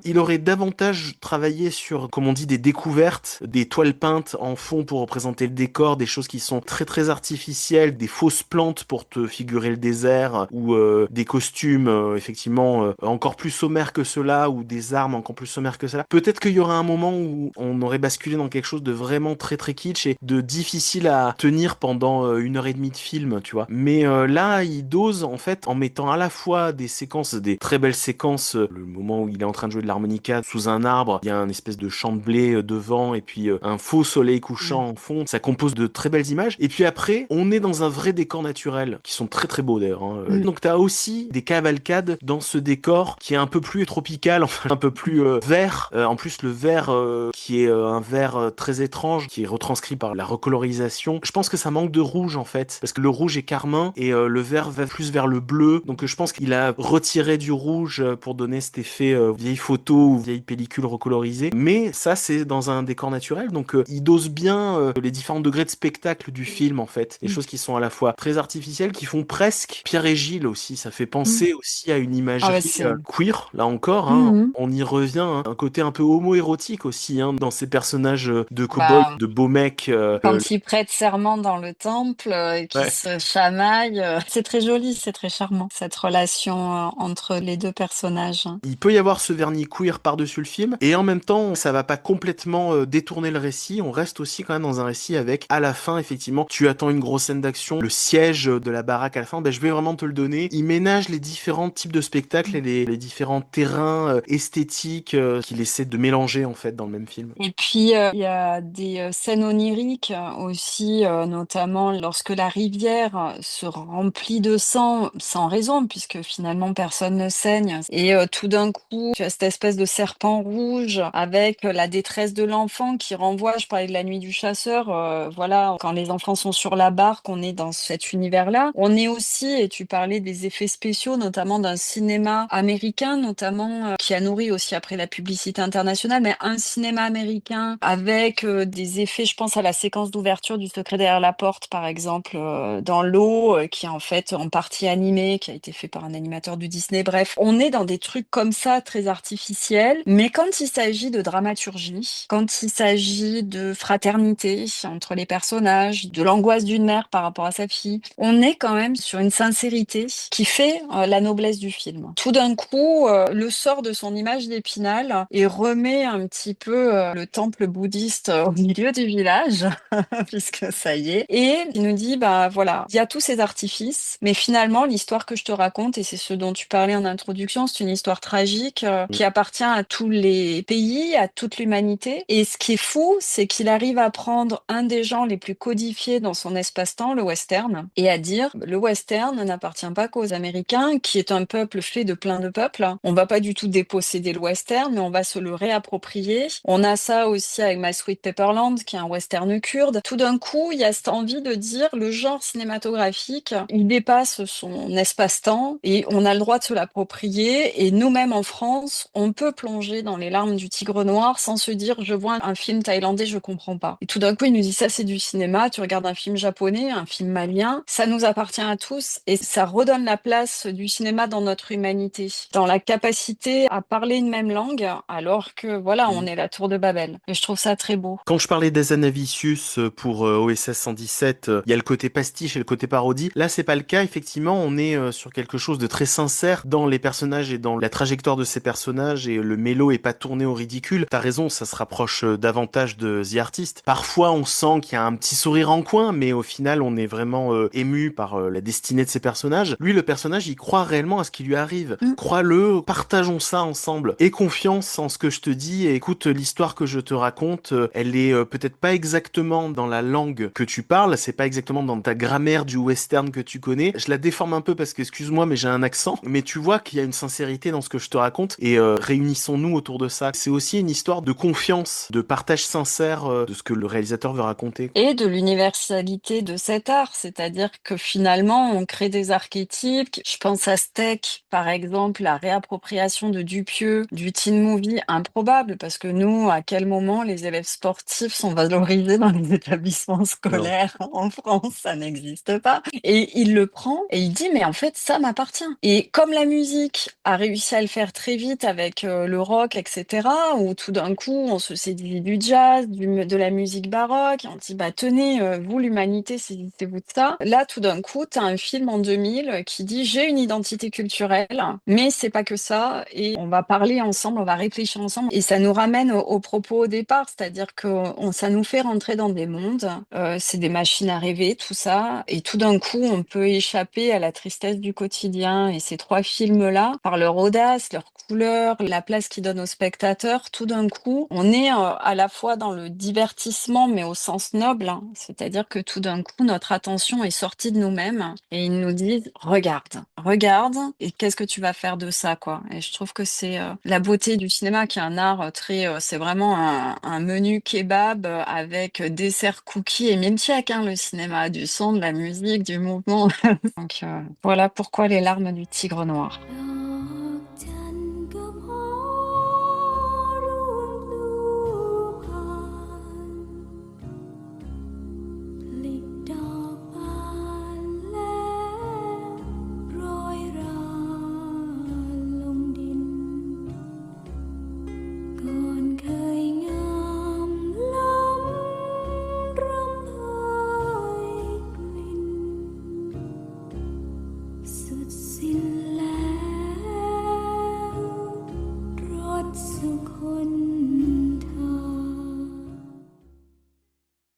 Il aurait davantage travaillé sur, comme on dit, des découvertes, des toiles peintes en fond pour représenter le décor, des choses qui sont très très artificielles, des fausses plantes pour te figurer le désert, ou des costumes effectivement encore plus sommaires que cela, ou des armes encore plus sommaires que cela. Peut-être qu'il y aura un moment où on aurait basculé dans quelque chose de vraiment très très kitsch et de difficile à tenir pendant 1 heure et demie de film, tu vois. Mais là, il dose en fait en mettant à la fois des séquences, des très belles séquences, le moment où il est en train de jouer de l'harmonica sous un arbre, il y a un espèce de champ de blé devant et puis un faux soleil couchant en fond, ça compose de très belles images. Et puis après, on est dans un vrai décor naturel, qui sont très très beaux d'ailleurs. Hein. Donc t'as aussi des cavalcades dans ce décor qui est un peu plus tropical, enfin un peu plus vert. En plus le vert qui est un vert très étrange, qui est retranscrit par la recolorisation. Je pense que ça manque de rouge en fait, parce que le rouge est carmin et le vert va plus vers le bleu. Donc je pense qu'il a retiré du rouge pour donner cet effet vieille photo ou vieille pellicule recolorisée. Mais ça c'est dans un décor naturel, donc il dose bien les différents degrés de spectacle du film en fait. Des choses qui sont à la fois très artificielles, qui font presque Pierre et Gilles aussi. Ça fait penser aussi à une Ah ouais, imagerie c'est... queer, là encore, hein. Mhm. On y revient, hein. Un côté un peu homo-érotique aussi, hein, dans ces personnages de cow-boys, Bah, de beaux mecs. quand ils prêtent serment dans le temple, et qu'ils Ouais. se chamaillent, c'est très joli, c'est très charmant, cette relation entre les deux personnages. Il peut y avoir ce vernis queer par-dessus le film, et en même temps, ça va pas complètement détourner le récit. On reste aussi quand même dans un récit avec, à la fin, effectivement, tu attends une grosse scène d'action, le siège de la baraque à la fin. Ben, je vais vraiment te le donner. Il ménage les différents types de spectacles et les différents terrains esthétiques qu'il essaie de mélanger en fait dans le même film. Et puis, il y a des scènes oniriques aussi, notamment lorsque la rivière se remplit de sang, sans raison, puisque finalement personne ne saigne. Et tout d'un coup, tu as cette espèce de serpent rouge avec la détresse de l'enfant qui renvoie, je parlais de la nuit du chasseur, voilà, quand les enfants sont sur la barque, on est dans cet univers-là. On est aussi, et tu parlais des effets spéciaux, notamment d'un cinéma américain, notamment, qui a nourri aussi après la publicité internationale, mais un cinéma américain avec des effets, je pense à la séquence d'ouverture du Secret derrière la porte, par exemple, dans l'eau, qui est en fait en partie animée, qui a été fait par un animateur du Disney. Bref, on est dans des trucs comme ça, très artificiels, mais quand il s'agit de dramaturgie, quand il s'agit de fraternité entre les personnages, de l'angoisse d'une mère par rapport à sa fille, on est quand même sur une sincérité qui fait la noblesse du film. Tout d'un coup, le sort de son image d'Épinal et remet un petit peu le temple bouddhiste au milieu du village, puisque ça y est, et il nous dit, bah voilà, il y a tous ces artifices, mais finalement, l'histoire que je te raconte, et c'est ce dont tu parlais en introduction, c'est une histoire tragique qui appartient à tous les pays, à toute l'humanité, et ce qui est fou, c'est qu'il arrive à prendre un des genres les plus codifiés dans son espace-temps, le western, et à dire, le western n'appartient pas qu'aux Américains, qui est un peuple fait de plein de peuples. On va pas du tout déposséder le western, mais on va se le réapproprier. On a ça aussi avec My Sweet Pepperland, qui est un western kurde. Tout d'un coup, il y a cette envie de dire le genre cinématographique, il dépasse son espace-temps et on a le droit de se l'approprier. Et nous-mêmes en France, on peut plonger dans les larmes du tigre noir sans se dire je vois un film thaïlandais, je comprends pas. Et tout d'un coup, il nous dit ça c'est du cinéma, tu regardes un film japonais, un film malien, ça nous appartient à tous et ça redonne la place du cinéma dans notre humanité, dans la capacité à parler une même langue alors que voilà, on est la tour de Babel. Et je trouve ça très beau. Quand je parlais d'Azanavicius pour OSS 117, il y a le côté pastiche et le côté parodie. Là, c'est pas le cas. Effectivement, on est sur quelque chose de très sincère dans les personnages et dans la trajectoire de ces personnages et le mélo est pas tourné au ridicule. T'as raison, ça se rapproche davantage de The Artist. Parfois, on sent qu'il y a un petit sourire en coin, mais au final, on est vraiment ému par la destinée de ces personnages. Lui, le personnage, il croit réellement à ce qui lui arrive. Crois-le, partageons ça ensemble. Aie confiance en ce que je te dis et écoute l'histoire que je te raconte. Elle est peut-être pas exactement dans la langue que tu parles, c'est pas exactement dans ta grammaire du western que tu connais. Je la déforme un peu parce que, excuse-moi, mais j'ai un accent. Mais tu vois qu'il y a une sincérité dans ce que je te raconte et réunissons-nous autour de ça. C'est aussi une histoire de confiance, de partage sincère de ce que le réalisateur veut raconter. Et de l'universalité de cet art, c'est-à-dire que finalement, on crée des archétypes. Je pense à Steak, par exemple, la réappropriation de Dupieux, du teen movie, improbable, parce que nous, à quel moment les élèves sportifs sont valorisés dans les établissements Non. scolaires en France? Ça n'existe pas. Et il le prend et il dit, mais en fait, ça m'appartient. Et comme la musique a réussi à le faire très vite avec le rock, etc., où tout d'un coup, on se séduit du jazz, de la musique baroque, et on dit, bah tenez, vous, l'humanité, saisissez-vous de ça. Là, tout d'un coup, tu as un film en 2000 qui dit, j'ai une identité culturelle, mais c'est pas que ça, et on va parler ensemble, on va réfléchir ensemble, et ça nous ramène au propos au départ, c'est-à-dire que ça nous fait rentrer dans des mondes, c'est des machines à rêver, tout ça, et tout d'un coup, on peut échapper à la tristesse du quotidien, et ces trois films-là, par leur audace, leur couleur, la place qu'ils donnent aux spectateurs, tout d'un coup, on est à la fois dans le divertissement, mais au sens noble, hein. C'est-à-dire que tout d'un coup, notre attention est sortie de nous-mêmes et ils nous disent, regarde, regarde, et qu'est-ce que tu vas faire de ça, quoi. Et je trouve que c'est la beauté du cinéma, qui est un art très, c'est vraiment un menu kebab avec dessert, cookies et milkshake, hein, le cinéma, du son, de la musique, du mouvement. Donc voilà pourquoi les larmes du tigre noir.